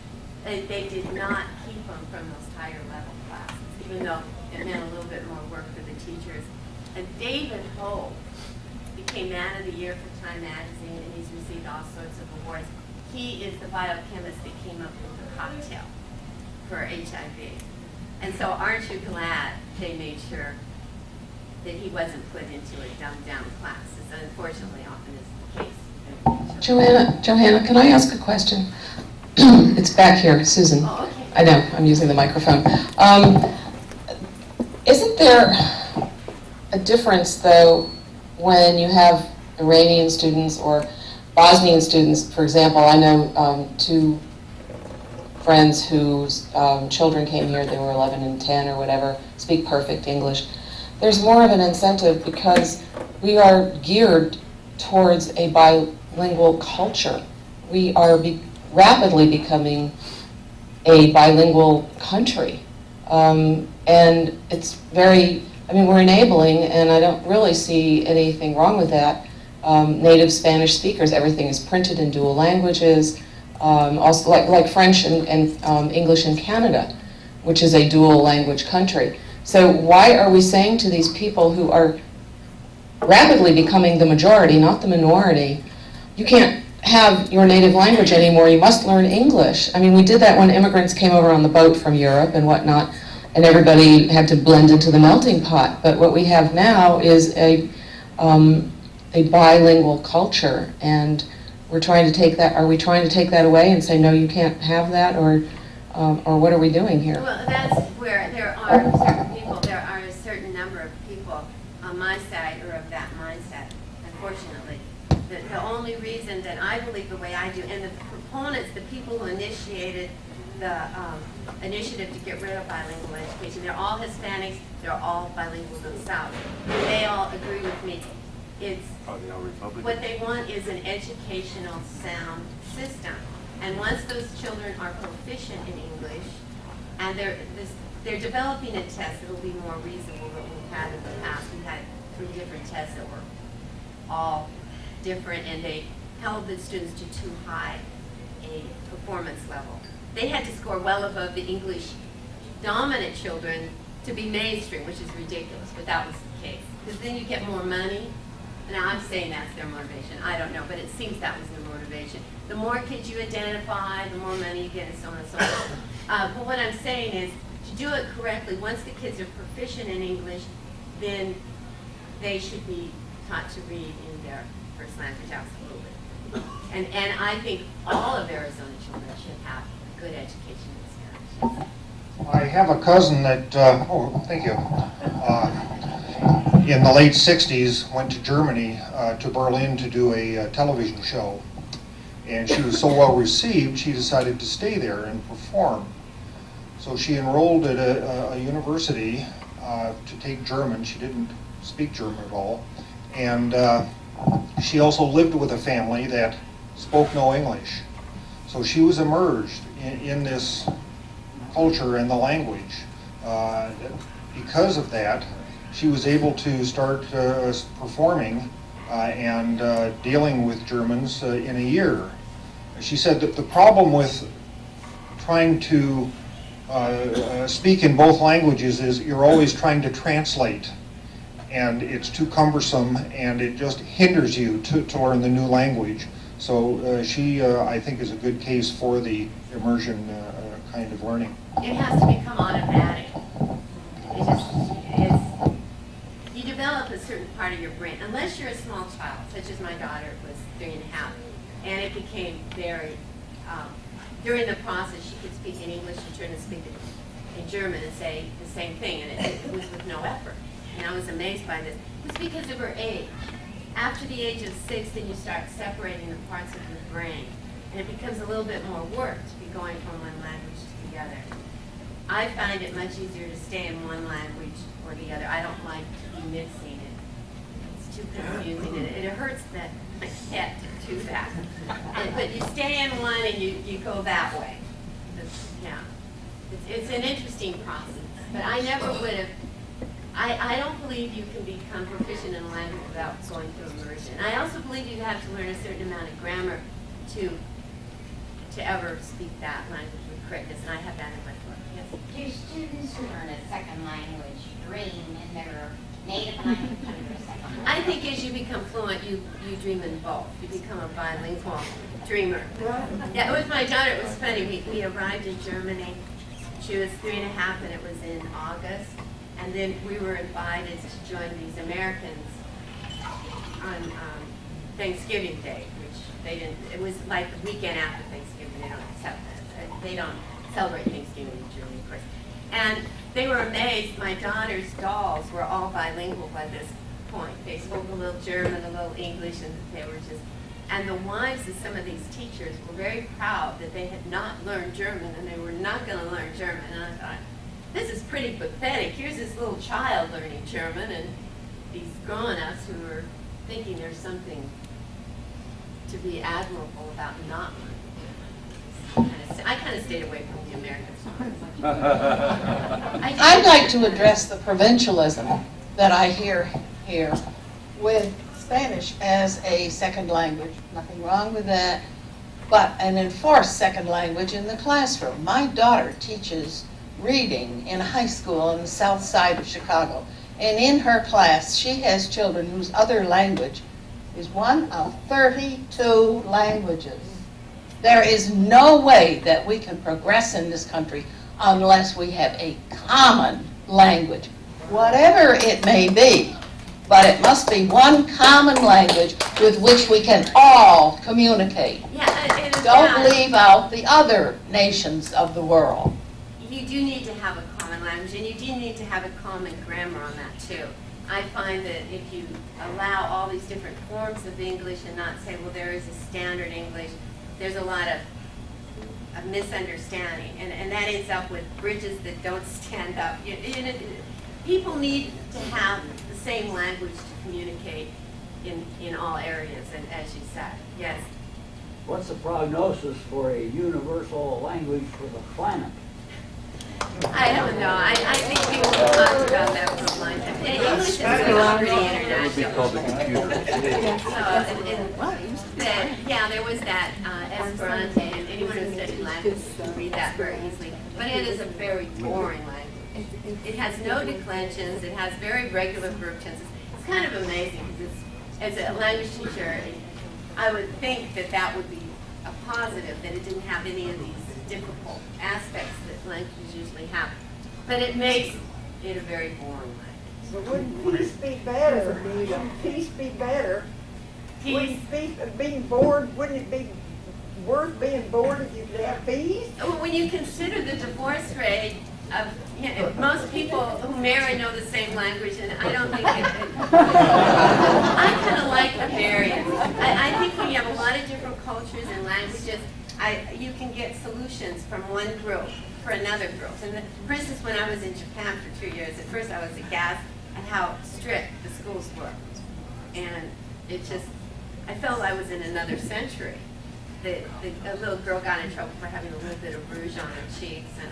They did not keep him from those higher-level classes, even though it meant a little bit more work for the teachers. And David Holt became Man of the Year for Time Magazine, and he's received all sorts of awards. He is the biochemist that came up with the cocktail for HIV. And so aren't you glad they made sure that he wasn't put into a dumbed-down class, as unfortunately often is the case. Joanna, can I ask a question? It's back here, Susan. Oh, okay. I know, I'm using the microphone. Isn't there a difference, though, when you have Iranian students or Bosnian students? For example, I know two friends whose children came here, they were 11 and 10 or whatever, speak perfect English. There's more of an incentive because we are geared towards a bilingual culture. We are rapidly becoming a bilingual country. And it's very, I mean, we're enabling, and I don't really see anything wrong with that. Native Spanish speakers, everything is printed in dual languages, also like French and English in Canada, which is a dual language country. So why are we saying to these people who are rapidly becoming the majority, not the minority, you can't have your native language anymore, you must learn English? I mean, we did that when immigrants came over on the boat from Europe and whatnot, and everybody had to blend into the melting pot. But what we have now is a bilingual culture, and we're trying to take that, are we trying to take that away and say, no, you can't have that, or what are we doing here? Well, that's where there are certain people, there are a certain number of people on my side who are of that mindset, unfortunately. The only reason that I believe the way I do, and the proponents, the people who initiated the initiative to get rid of bilingual education, they're all Hispanics, they're all bilingual themselves. They all agree with me. It's what they want is an educational sound system. And once those children are proficient in English, and they're developing a test that will be more reasonable than we've had in the past. We had 3 different tests that were all different, and they held the students to too high a performance level. They had to score well above the English dominant children to be mainstream, which is ridiculous, but that was the case. Because then you get more money. Now I'm saying that's their motivation. I don't know, but it seems that was their motivation. The more kids you identify, the more money you get, and so on and so forth. But what I'm saying is, to do it correctly, once the kids are proficient in English, then they should be taught to read in their first language, absolutely. And I think all of Arizona children should have a good education in Spanish. I have a cousin that, thank you, in the late 60s went to Germany, to Berlin to do a television show. And she was so well received, she decided to stay there and perform. So she enrolled at a university to take German. She didn't speak German at all. And she also lived with a family that spoke no English. So she was immersed in this culture and the language. Because of that, she was able to start performing and dealing with Germans in a year. She said that the problem with trying to speak in both languages is you're always trying to translate, and it's too cumbersome, and it just hinders you to learn the new language. So she, I think, is a good case for the immersion kind of learning. It has to become automatic. You develop a certain part of your brain, unless you're a small child, such as my daughter was 3.5, and it became very, during the process she could speak in English and turn and speak in German and say the same thing, and it was with no effort. And I was amazed by this. It was because of her age. After the age of 6, then you start separating the parts of your brain, and it becomes a little bit more work to be going from one language to the other. I find it much easier to stay in one language or the other. I don't like to be mixing it. It's too confusing, and it hurts that I can't do that. But you stay in one and you go that way. It's an interesting process. But I never would have. I don't believe you can become proficient in a language without going through immersion. I also believe you have to learn a certain amount of grammar to ever speak that language with correctness, and I have that in my book. Yes. Do students who learn a second language dream in their native language or a second language? I think as you become fluent, you dream in both. You become a bilingual dreamer. Yeah, with my daughter, it was funny. We arrived in Germany. She was 3.5, and it was in August. And then we were invited to join these Americans on Thanksgiving Day, which They didn't. It was like the weekend after Thanksgiving. They don't accept that. They don't celebrate Thanksgiving in Germany, of course. And they were amazed. My daughter's dolls were all bilingual by this point. They spoke a little German, a little English, and they were just. And the wives of some of these teachers were very proud that they had not learned German, and they were not going to learn German. And I thought, this is pretty pathetic. Here's this little child learning German, and these grown-ups who are thinking there's something to be admirable about not learning. I kind of stayed away from the Americans. I'd like to address the provincialism that I hear here with Spanish as a second language. Nothing wrong with that, but an enforced second language in the classroom. My daughter teaches reading in high school on the south side of Chicago, and in her class she has children whose other language is one of 32 languages. There is no way that we can progress in this country unless we have a common language, whatever it may be. But it must be one common language with which we can all communicate. Yeah, Don't leave out the other nations of the world. You do need to have a common language, and you do need to have a common grammar on that too. I find that if you allow all these different forms of English and not say, well, there is a standard English, there's a lot of misunderstanding, and that ends up with bridges that don't stand up. People need to have the same language to communicate in all areas, and as you said, yes. What's the prognosis for a universal language for the planet? I don't know. I think people have talked about that for a long time. English is pretty international. That would be called the computer. Yeah, there was that Esperanto, and anyone who studied language can read that very easily. But it is a very boring language. It has no declensions. It has very regular verb tenses. It's kind of amazing because as a language teacher, I would think that that would be a positive, that it didn't have any of these difficult aspects that languages usually have. But it makes it a very boring language. But wouldn't peace be better? Wouldn't peace be better? Wouldn't being bored, wouldn't it be worth being bored if you could have peace? When you consider the divorce rate of, most people who marry know the same language, and I don't think I kind of like the variance. I think when you have a lot of different cultures and languages, you can get solutions from one group for another group. And for instance, when I was in Japan for 2 years, at first I was aghast at how strict the schools were. And I felt I was in another century. A little girl got in trouble for having a little bit of rouge on her cheeks, and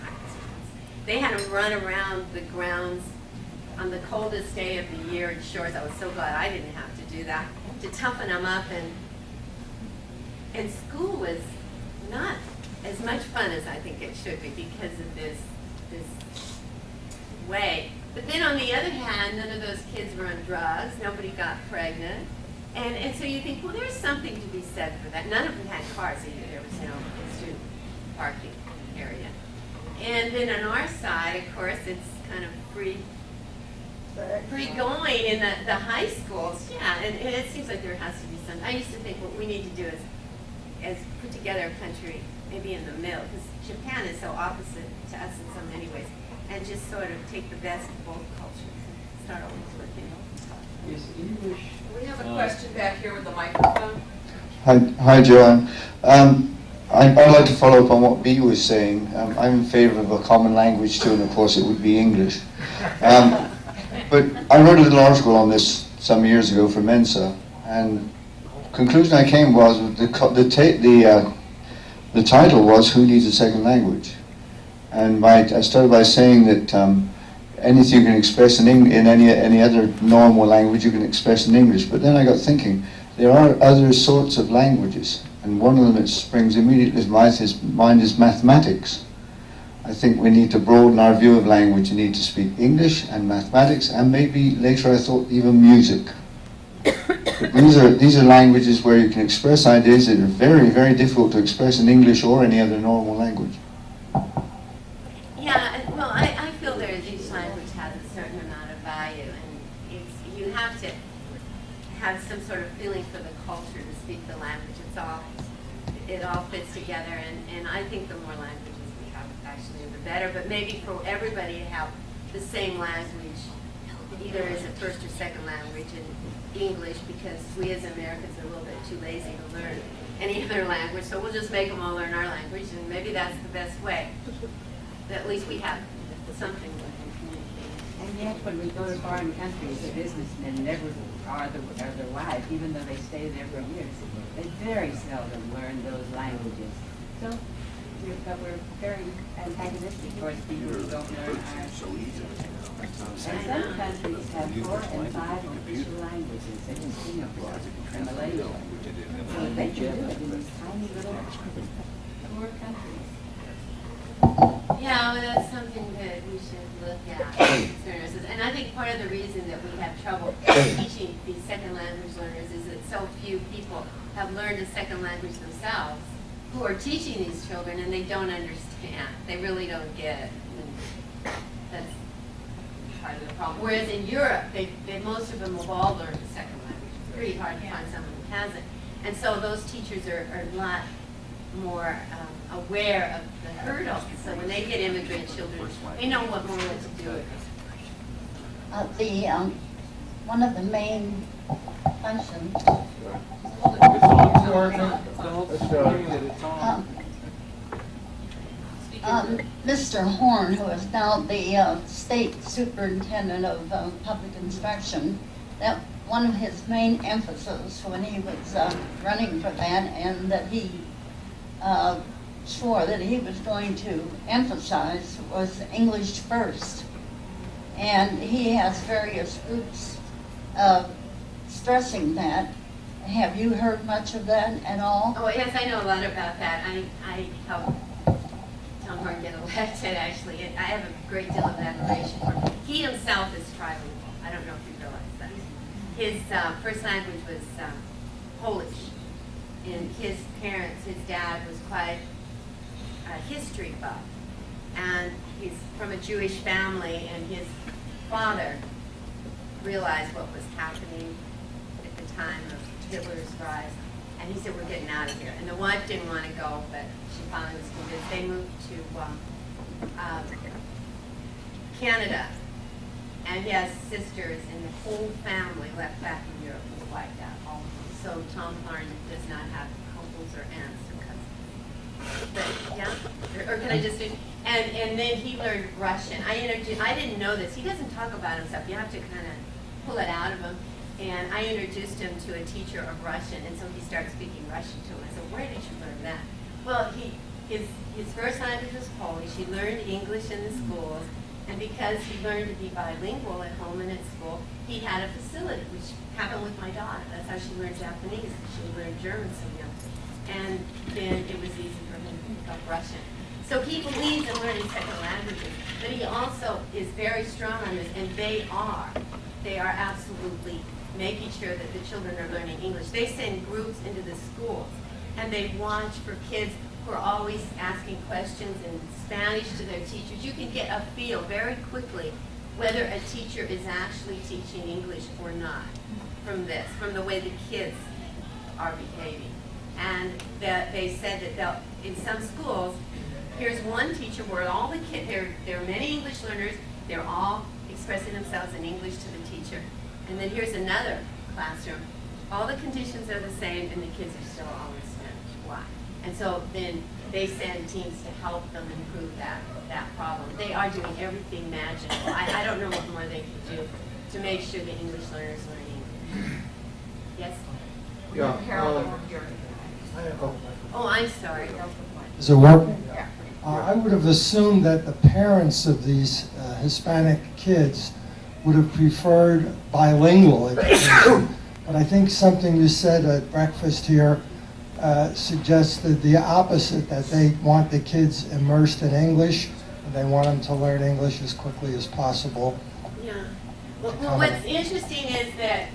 they had to run around the grounds on the coldest day of the year in shorts. I was so glad I didn't have to do that, to toughen them up. And school was not as much fun as I think it should be because of this way. But then on the other hand, none of those kids were on drugs. Nobody got pregnant. And so you think, well, there's something to be said for that. None of them had cars either. There was no student parking area. And then on our side, of course, it's kind of free going in the high schools. Yeah, and it seems like there has to be some. I used to think what we need to do is put together a country maybe in the middle, because Japan is so opposite to us in so many ways, and just sort of take the best of both cultures and start always looking. Is English? We have a question back here with the microphone. Hi, Joanne. I'd like to follow up on what Bea was saying. I'm in favour of a common language too, and of course it would be English. But I wrote a little article on this some years ago for Mensa, and the conclusion I came was the title was "Who Needs a Second Language?" And I started by saying that anything you can express in any other normal language you can express in English. But then I got thinking, there are other sorts of languages, and one of them that springs immediately to mind is mathematics. I think we need to broaden our view of language. You need to speak English and mathematics, and maybe later I thought even music. But these are languages where you can express ideas that are very, very difficult to express in English or any other normal language. Yeah, well, I feel each language has a certain amount of value, and you have to have some sort of feeling for the culture to speak the language language. It all fits together, and I think the more languages we have, actually, the better. But maybe for everybody to have the same language, either as a first or second language in English, because we as Americans are a little bit too lazy to learn any other language, so we'll just make them all learn our language, and maybe that's the best way. At least we have something we can communicate. And yet, when we go to foreign countries, the businessmen never are their wives, even though they stay there for years. They very seldom learn those languages. So we're very antagonistic towards people who don't learn our. And some countries have 4 and 5 official languages, such as Singapore and Malaysia. So they should do it in these tiny little poor countries. Yeah, well, that's something that we should look at. And I think part of the reason that we have trouble teaching these second language learners is that so few people have learned a second language themselves who are teaching these children, and they don't understand. They really don't get it. And that's part of the problem. Whereas in Europe, most of them have all learned a second language. It's pretty hard to find someone who hasn't. And so those teachers are a lot more aware of the hurdles. So when they get immigrant children, they know what more to do with it. One of the main functions Mr. Horn, who is now the state superintendent of public instruction, that one of his main emphasis when he was running for that, and that he swore that he was going to emphasize, was English first. And he has various groups stressing that. Have you heard much of that at all? Oh, yes, I know a lot about that. I helped Tom Horn get elected, actually. I have a great deal of admiration for him. He himself is trilingual. I don't know if you realize that. His first language was Polish. And his parents, his dad was quite a history buff. And he's from a Jewish family, and his father realized what was happening at the time of Hitler's rise. And he said, we're getting out of here. And the wife didn't want to go, but she finally was convinced. They moved to Canada. And he has sisters, and the whole family left back in Europe was wiped out, all of them. So Tom Horn does not have uncles or aunts or cousins. But, yeah? Or can I just do, and then he learned Russian. I didn't know this. He doesn't talk about himself. You have to kind of pull it out of him. And I introduced him to a teacher of Russian, and so he started speaking Russian to him. I said, where did you learn that? Well, his first language was Polish. He learned English in the schools, and because he learned to be bilingual at home and at school, he had a facility, which happened with my daughter. That's how she learned Japanese. She learned German so young. And then it was easy for him to pick up Russian. So he believes in learning second languages, but he also is very strong on this, and they are absolutely making sure that the children are learning English. They send groups into the schools, and they watch for kids who are always asking questions in Spanish to their teachers. You can get a feel very quickly whether a teacher is actually teaching English or not from this, from the way the kids are behaving. And that they said that in some schools, here's one teacher where all the kids, there are many English learners, they're all expressing themselves in English to the teacher. And then here's another classroom. All the conditions are the same, and the kids are still all in Spanish. Why? And so then they send teams to help them improve that problem. They are doing everything magical. I don't know what more they can do to make sure the English learners learn English. Yes? Yeah. Harold over here. Oh, I'm sorry. Is it working? Yeah. I would have assumed that the parents of these Hispanic kids would have preferred bilingual education. But I think something you said at breakfast here suggested the opposite, that they want the kids immersed in English, and they want them to learn English as quickly as possible. Yeah. Well, what's interesting is that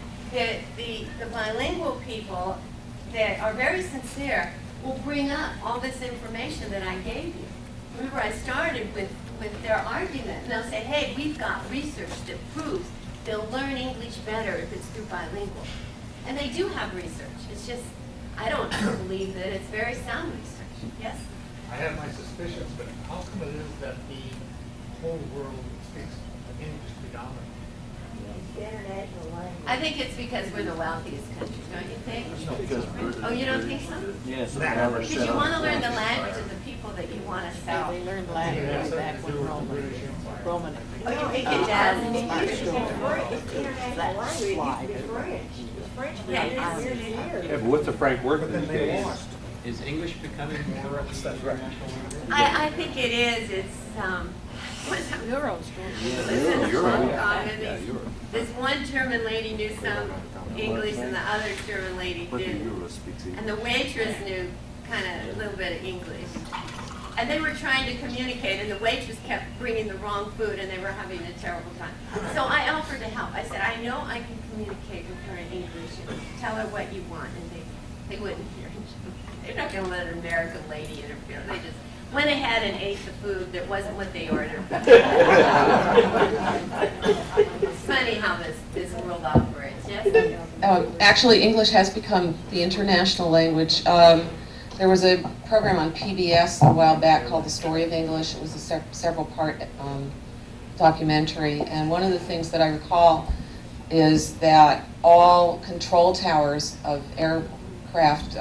the bilingual people that are very sincere will bring up all this information that I gave you. Remember, I started with their argument, and they'll say, hey, we've got research that proves they'll learn English better if it's through bilingual. And they do have research. It's just, I don't believe that it's very sound research. Yes? I have my suspicions, but how come it is that the whole world speaks English predominantly? I think it's because we're the wealthiest country, don't you think? Oh, you don't think so? Yes. Because you want to learn the language of the people that you want to sell. They learned Latin way back when Roman. Oh, you think it does? Yeah, but what's the frank word these days? Is English becoming more of the international language? I think it is. It's Euros. This one German lady knew some English and the other German lady didn't. And the waitress knew kind of a little bit of English. And they were trying to communicate, and the waitress kept bringing the wrong food, and they were having a terrible time. So I offered to help. I said, I know I can communicate with her in English. Tell her what you want. And they wouldn't hear it. They're not going to let an American lady interfere. They just went ahead and ate the food that wasn't what they ordered. It's funny how this world operates, yes? Actually, English has become the international language. There was a program on PBS a while back called The Story of English. It was a several-part documentary, and one of the things that I recall is that all control towers of aircraft,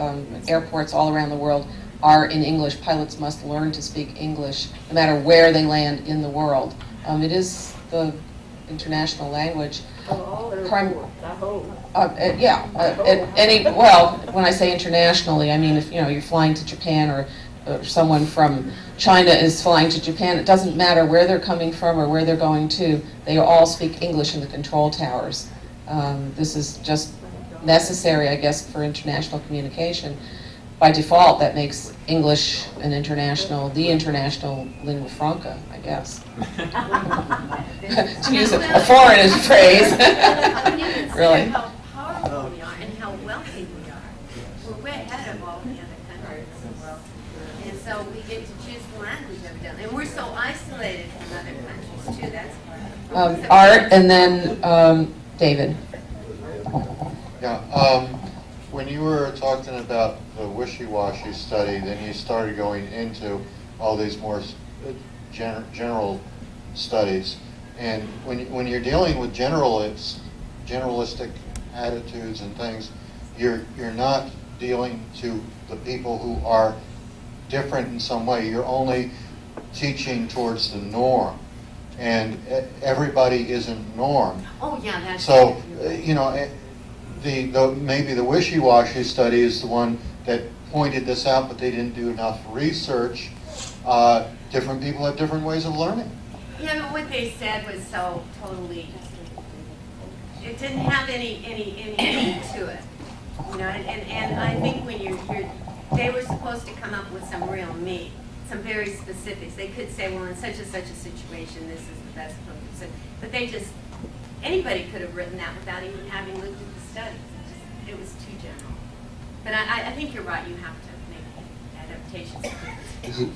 airports all around the world are in English. Pilots must learn to speak English no matter where they land in the world. It is the international language. When I say internationally, I mean if you're flying to Japan or someone from China is flying to Japan, it doesn't matter where they're coming from or where they're going to. They all speak English in the control towers. This is just necessary, I guess, for international communication. By default, that makes English the international lingua franca, I guess. To use a foreign phrase. Really. How powerful we are and how wealthy we are. We're way ahead of all the other countries in the world. And so we get to choose the language evidently. And we're so isolated from other countries too. That's Art, and then David. Yeah. When you were talking about the Wishy-Washy study, then you started going into all these more general studies. And when you're dealing with generalistic attitudes and things, you're not dealing to the people who are different in some way. You're only teaching towards the norm, and everybody isn't norm. Oh yeah, that's so maybe the Wishy-Washy study is the one that pointed this out, but they didn't do enough research. Different people have different ways of learning. Yeah, but what they said was so totally, it didn't have any meat to it. And I think when they were supposed to come up with some real meat, some very specifics. They could say, well, in such and such a situation, this is the best focus. But anybody could have written that without even having looked at the studies. It was too general. But I think you're right. You have to make adaptations.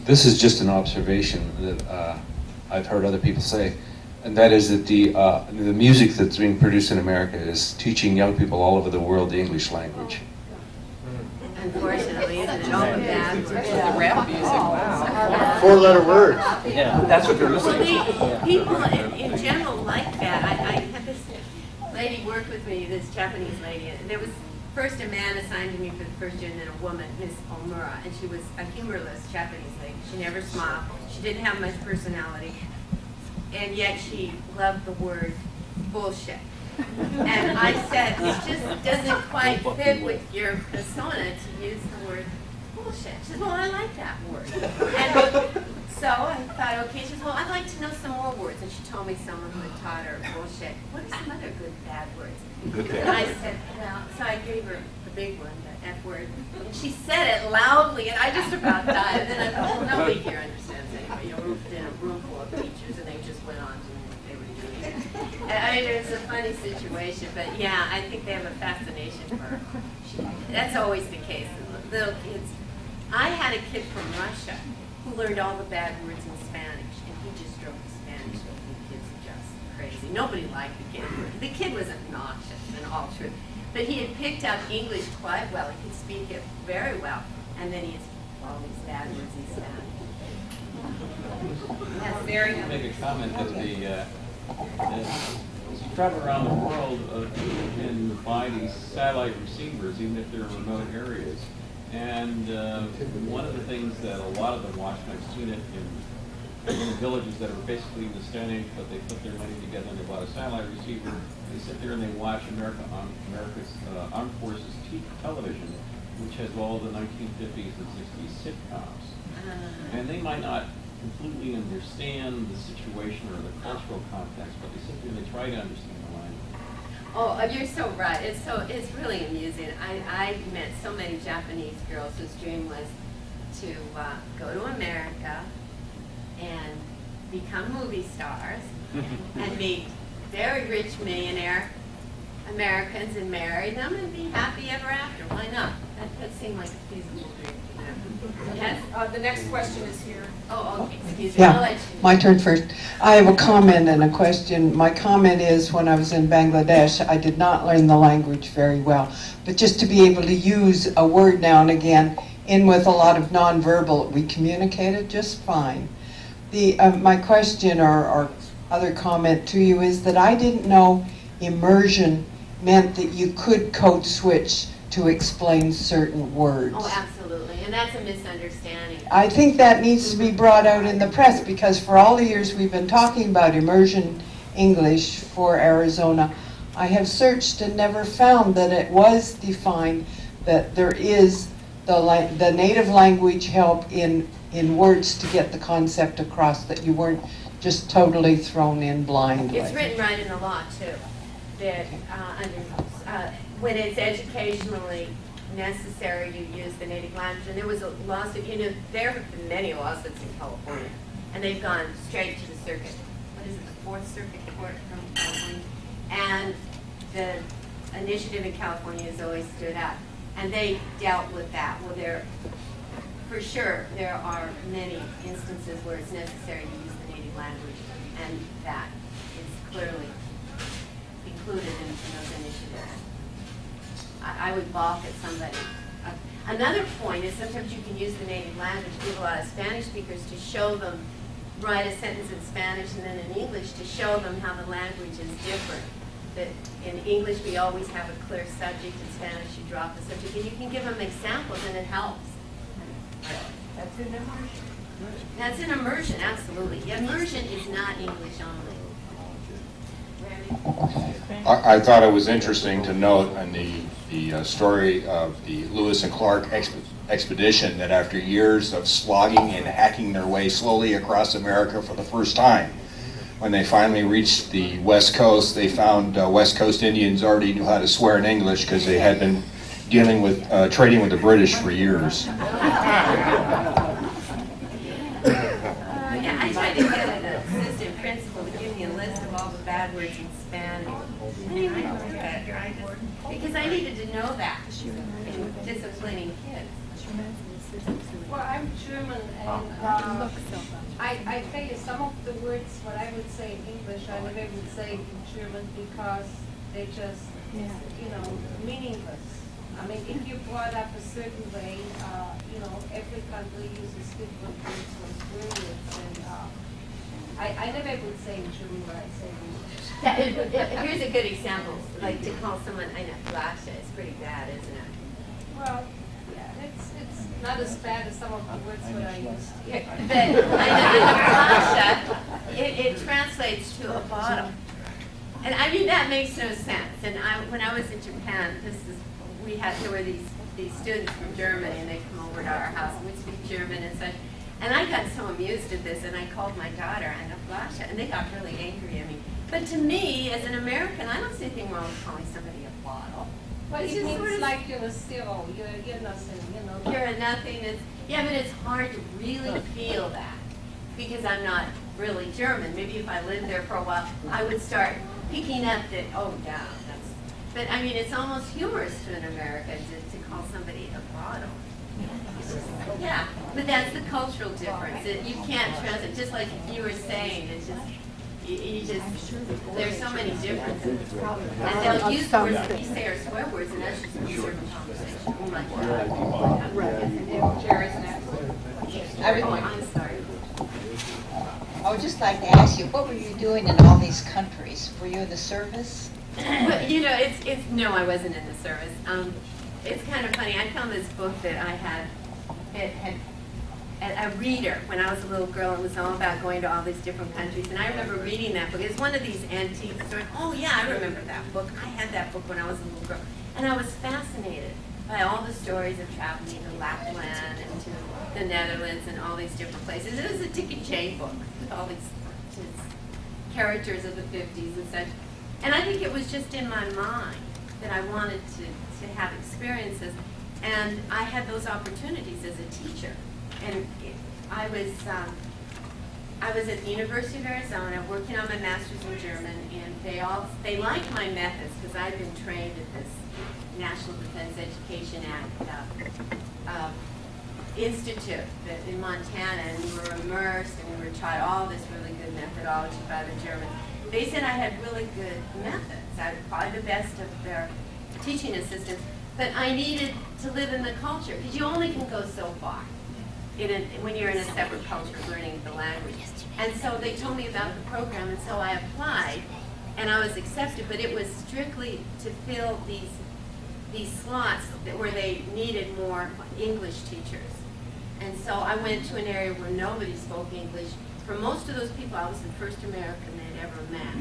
This is just an observation that I've heard other people say, and that is that the music that's being produced in America is teaching young people all over the world the English language. Unfortunately, isn't it all the bad words? The rap music. Wow. 4-letter words. Yeah, that's what they're listening to. People in general like that. I had this lady work with me, this Japanese lady. There was first a man assigned to me for the first year, and then a woman, Miss Omura, and she was a humorless Japanese lady. She never smiled. She didn't have much personality, and yet she loved the word bullshit. And I said, it just doesn't quite fit with your persona to use the word bullshit. She said, well, I like that word. And so I thought, okay. She said, well, I'd like to know some more words. And she told me someone who had taught her bullshit. What are some other good bad words? And I said, well, so I gave her the big one, the F word. And she said it loudly, and I just about died. And then I thought, well, nobody here understands anyway. You know, in a room full of teachers, and they just went on to what they were doing. It was a funny situation, but yeah, I think they have a fascination for. That's always the case. Little kids. I had a kid from Russia who learned all the bad words in Spanish, and he just drove the Spanish speaking kids just crazy. Nobody liked the kid. The kid was obnoxious and all true. But he had picked up English quite well. He could speak it very well. And then he has all these bad words in Spanish. That's very I make a comment that as you travel around the world, people can buy these satellite receivers, even if they're in remote areas. And one of the things that a lot of them watch, and I've seen it in villages that are basically in the Stone Age, but they put their money together and they bought a satellite receiver. They sit there and they watch America's Armed Forces television, which has all the 1950s and 60s sitcoms. And they might not completely understand the situation or the cultural context, but they sit there and they try to understand the language. Oh, you're so right. It's really amusing. I met so many Japanese girls whose dream was to go to America and become movie stars and meet very rich millionaire Americans and marry them and be happy ever after. Why not? That seemed like a feasible dream to them. Yes? The next question is here. Oh, okay. Excuse me. I'll let Yeah, you. my turn first. I have a comment and a question. My comment is, when I was in Bangladesh, I did not learn the language very well. But just to be able to use a word now and again, in with a lot of nonverbal, we communicated just fine. My question or other comment to you is that I didn't know immersion meant that you could code switch to explain certain words. Oh, absolutely. And that's a misunderstanding. I think that needs to be brought out in the press, because for all the years we've been talking about immersion English for Arizona, I have searched and never found that it was defined that there is the native language help in words to get the concept across, that you weren't just totally thrown in blindly. It's written right in the law, too, that when it's educationally necessary to use the native language. And there was a lawsuit, there have been many lawsuits in California, and they've gone straight to the circuit. What is it, the Fourth Circuit Court from California? And the initiative in California has always stood out. And they dealt with that. Well, for sure, there are many instances where it's necessary to use the native language, and that is clearly included in those initiatives. I would balk at somebody. Another point is sometimes you can use the native language, give a lot of Spanish speakers to show them, write a sentence in Spanish and then in English to show them how the language is different. That in English we always have a clear subject, in Spanish you drop the subject, and you can give them examples and it helps. That's in immersion. That's in immersion, absolutely. Immersion is not English only. I thought it was interesting to note in the story of the Lewis and Clark expedition that after years of slogging and hacking their way slowly across America for the first time, when they finally reached the West Coast, they found West Coast Indians already knew how to swear in English because they had been dealing with, trading with the British for years. Yeah, I tried to get an assistant principal to give me a list of all the bad words in Spanish. Because I needed to know that in disciplining kids. Well, I'm German, and I tell you, some of the words, what I would say in English, I never would say in German because they just, meaningless. I mean, if you brought up a certain way, every country uses different words for words, and I never would say in German what I say in English. Here's a good example, like to call someone eine Flasche is pretty bad, isn't it? Well, yeah, it's not as bad as some of the words that I used. Yeah, but eine Flasche, it translates to a bottle. And I mean, that makes no sense. And when I was in Japan, there were these students from Germany, and they come over to our house, and we'd speak German and such. And I got so amused at this, and I called my daughter eine Flasche, and they got really angry at me. But to me, as an American, I don't see anything wrong with calling somebody a bottle. But It's it just means sort of like you're a zero, you're nothing, You're a nothing. Yeah, but it's hard to really feel that because I'm not really German. Maybe if I lived there for a while, I would start picking up that, oh, yeah, but I mean, it's almost humorous to an American to call somebody a bottle. Yeah, but that's the cultural difference. You can't trust it. Just like you were saying, it's just, You just, there's so many differences. And they'll use words that we say are swear words, and that's just a German conversation. Oh my God. Right. Jerry's next. I'm sorry. I would just like to ask you, what were you doing in all these countries? Were you in the service? Well, you know, no, I wasn't in the service. It's kind of funny. I found this book that I had a reader when I was a little girl. It was all about going to all these different countries, and I remember reading that book. It was one of these antique stories. Oh yeah, I remember that book. I had that book when I was a little girl, and I was fascinated by all the stories of traveling to Lapland and to the Netherlands and all these different places. It was a Dick and Jane book with all these characters of the 50s and such. And I think it was just in my mind that I wanted to have experiences. And I had those opportunities as a teacher. And I was at the University of Arizona working on my master's in German, and they liked my methods because I'd been trained at this National Defense Education Act institute in Montana, and we were immersed and we were taught all this really good methodology by the Germans. They said I had really good methods. I was probably the best of their teaching assistants, but I needed to live in the culture because you only can go so far when you're in a separate culture learning the language. And so they told me about the program, and so I applied, and I was accepted, but it was strictly to fill these slots where they needed more English teachers. And so I went to an area where nobody spoke English. For most of those people, I was the first American they'd ever met.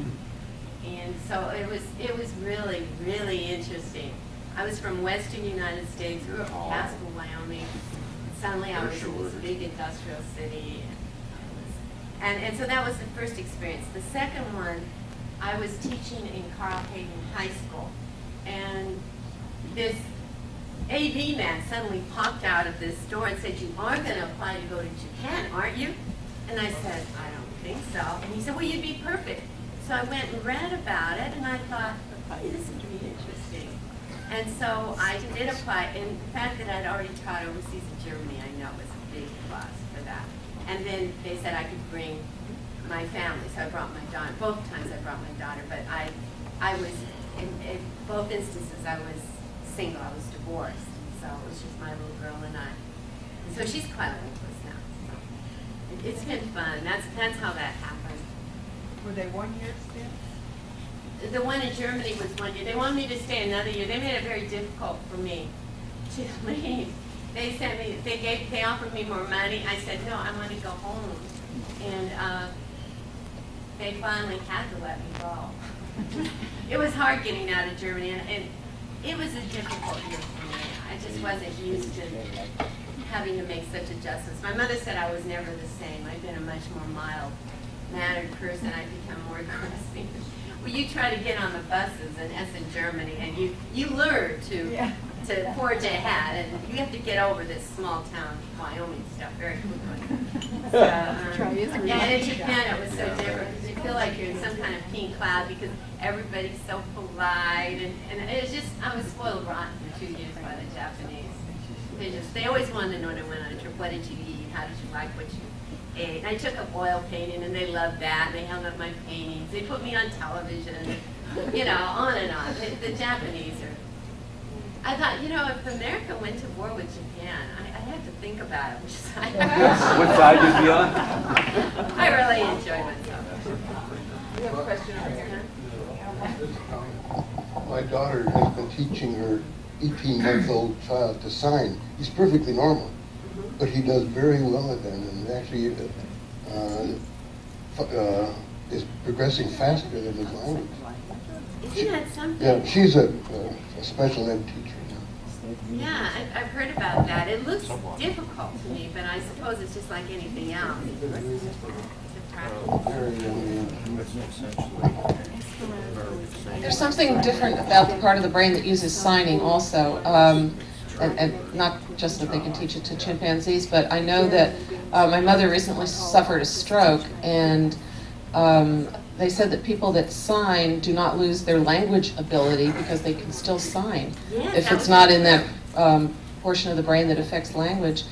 And so it was really, really interesting. I was from western United States, we were past Wyoming. Suddenly I was in this big industrial city. And so that was the first experience. The second one, I was teaching in Carl Hagen High School. And this AV man suddenly popped out of this door and said, "You are going to apply to go to Japan, aren't you?" And I said, "I don't think so." And he said, "Well, you'd be perfect." So I went and read about it, and I thought, hey, this is really interesting. And so I did apply, and the fact that I'd already taught overseas in Germany, I know was a big plus for that. And then they said I could bring my family, so I brought my daughter. Both times I brought my daughter, but I was, in both instances, I was single, I was divorced, so it was just my little girl and I. And so she's quite linguist now. So it's been fun. That's how that happened. Were they 1 year stints? The one in Germany was 1 year. They wanted me to stay another year. They made it very difficult for me to leave. They sent me. They offered me more money. I said no. I want to go home, and they finally had to let me go. It was hard getting out of Germany, and it was a difficult year for me. I just wasn't used to having to make such adjustments. My mother said I was never the same. I've been a much more mild-mannered person. I've become more aggressive. Well, you try to get on the buses in Essen, Germany, and you learn to forge ahead, and you have to get over this small-town Wyoming stuff very quickly. So, and in Japan, it was so different because you feel like you're in some kind of pink cloud because everybody's so polite, and it's just, I was spoiled rotten for 2 years by the Japanese. They always wanted to know when I went on a trip, what did you eat, how did you like what you ate. And I took up oil painting, and they loved that, and they hung up my paintings. They put me on television, you know, on and on. The Japanese are, I thought, you know, if America went to war with Japan, I'd have to think about it, which side. What side you'd be on? I really enjoy myself. We have a question over here. My daughter has been teaching her 18-month-old child to sign. He's perfectly normal, but he does very well at that, and actually is progressing faster than his language. Isn't that something? Yeah, she's a special ed teacher. Yeah, I've heard about that. It looks difficult to me, but I suppose it's just like anything else. There's something different about the part of the brain that uses signing also, and not just that they can teach it to chimpanzees, but I know that my mother recently suffered a stroke, and they said that people that sign do not lose their language ability because they can still sign if it's not in that portion of the brain that affects language.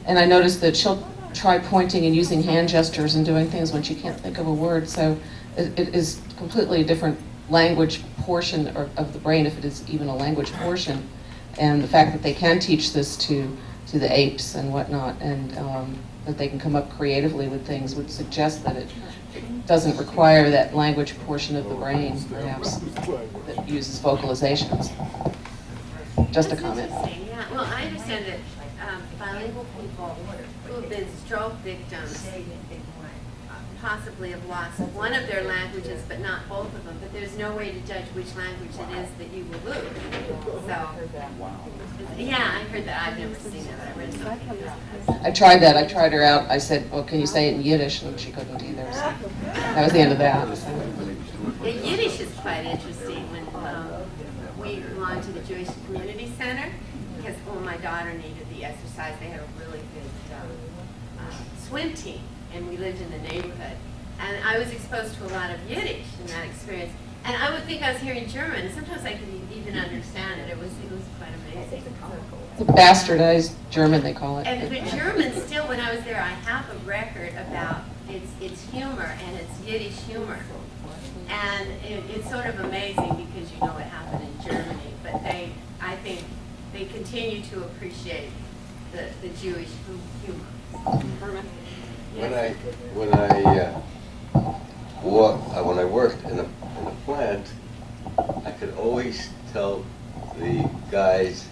And I noticed that she'll try pointing and using hand gestures and doing things when she can't think of a word. So it is completely a different language portion of the brain, if it is even a language portion. And the fact that they can teach this to the apes and whatnot, and that they can come up creatively with things, would suggest that it doesn't require that language portion of the brain, perhaps, that uses vocalizations. Just a comment. Interesting, yeah. Well, I understand that bilingual people who have been stroke victims possibly have lost one of their languages, but not both of them. But there's no way to judge which language it is that you will lose. So, yeah, I heard that. I've never seen it, but I read something. I tried that. I tried her out. I said, well, can you say it in Yiddish? And she couldn't either. So that was the end of that. Yeah, Yiddish is quite interesting. When we belonged to the Jewish Community Center, because when my daughter needed the exercise, they had a really good swim team, and we lived in the neighborhood. And I was exposed to a lot of Yiddish in that experience. And I would think I was hearing German, and sometimes I couldn't even understand it. It was quite amazing. The bastardized German, they call it. And but German, still, when I was there, I have a record about its humor, and its Yiddish humor. And it's sort of amazing because you know what happened in Germany, but I think they continue to appreciate the Jewish humor. Herman? When I worked in a plant, I could always tell the guys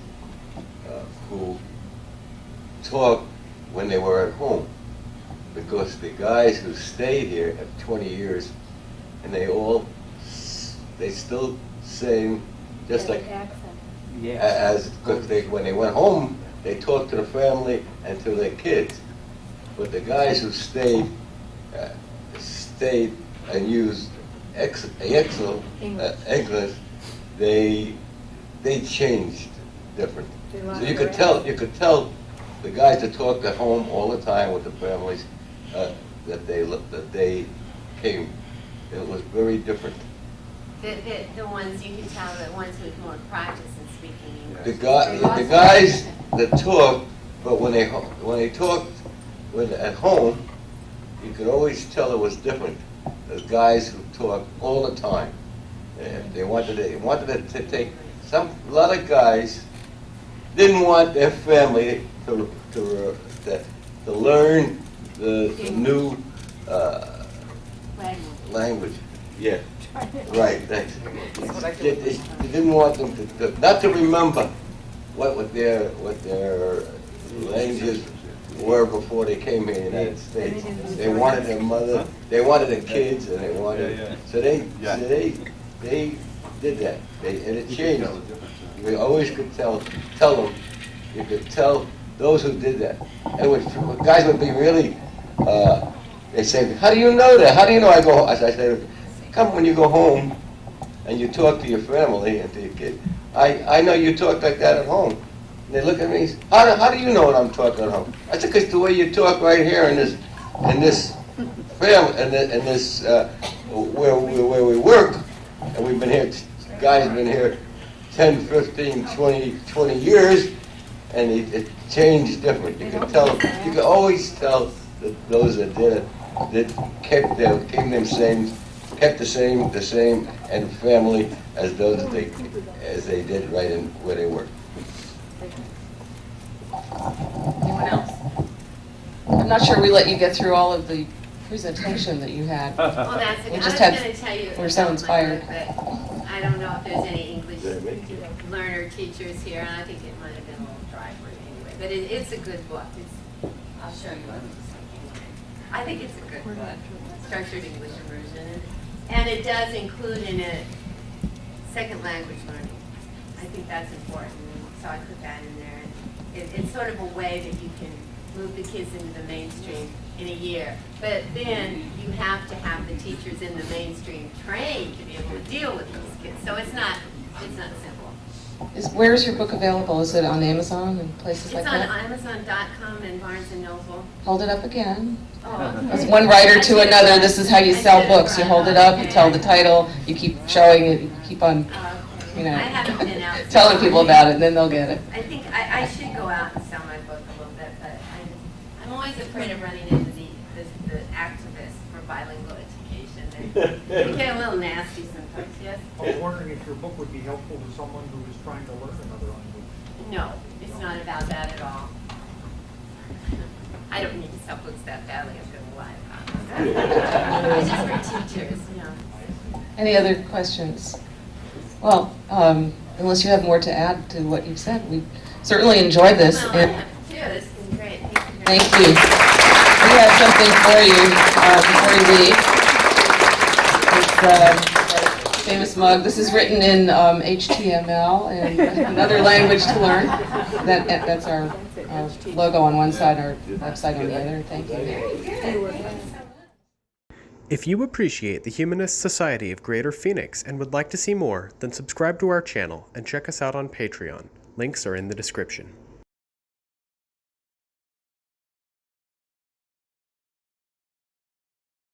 who talked when they were at home, because the guys who stayed here have 20 years, and they still sing just like as because when they went home, they talked to the family and to their kids. But the guys who stayed and used English, they changed different. So you could tell the guys that talked at home all the time with the families that they came. It was very different. The ones you can tell, the ones with more practice in speaking English. The guys that talked, but when they talked at home, you could always tell it was different. The guys who talked all the time, and they wanted to take a lot of guys didn't want their family to learn the new language. Yeah, right. Thanks. They didn't want them to not to remember what their languages were before they came here in the United States. They wanted their mother, they wanted their kids, and they wanted. So they did that, and it changed. We always could tell them. You could tell those who did that. And guys would be really. They say, "How do you know that? How do you know I go?" As I say, "Come when you go home, and you talk to your family and to your kids. I know you talk like that at home." And they look at me. How do you know what I'm talking at home? I said, "Because the way you talk right here in this family, in this where we work, and we've been here. Guys have been here 10, 15, 20 years, and it changed different. You can tell. You can always tell that those that did it, that kept the same and family as those as they did right in where they worked." Anyone else? I'm not sure we let you get through all of the presentation that you had. Well, that's okay. We I just was had. going to tell you. We're so inspired. But I don't know if there's any English learner teachers here, and I think it might have been a little dry for you anyway. But it's a good book. I'll show you what it's like. I think it's a good book, Structured English Immersion, and it does include in it second language learning. I think that's important, so I put that in there. It's sort of a way that you can move the kids into the mainstream in a year. But then you have to have the teachers in the mainstream trained to be able to deal with these kids. So it's not simple. Where's your book available? Is it on Amazon and places like that? It's on Amazon.com and Barnes & Noble. Hold it up again. Oh. As one writer to another, this is how you sell books. You hold it up, you tell the title, you keep showing it, you keep on, telling people about it, and then they'll get it. I think I should go out and sell my book a little bit, but I'm always afraid of running into the activists for bilingual education. They get a little nasty sometimes, yes? I was wondering if your book would be helpful to someone who is trying to learn another language. No, it's not about that at all. I don't need to sell books that badly, I'm going to lie about it. It's just for teachers, Any other questions? Well, unless you have more to add to what you've said, we certainly enjoyed this. Well, and I have too. This has been great. thank you. We have something for you before you leave. It's our famous mug. This is written in HTML and another language to learn. That's our logo on one side, our website on the other. Thank you. If you appreciate the Humanist Society of Greater Phoenix and would like to see more, then subscribe to our channel and check us out on Patreon. Links are in the description.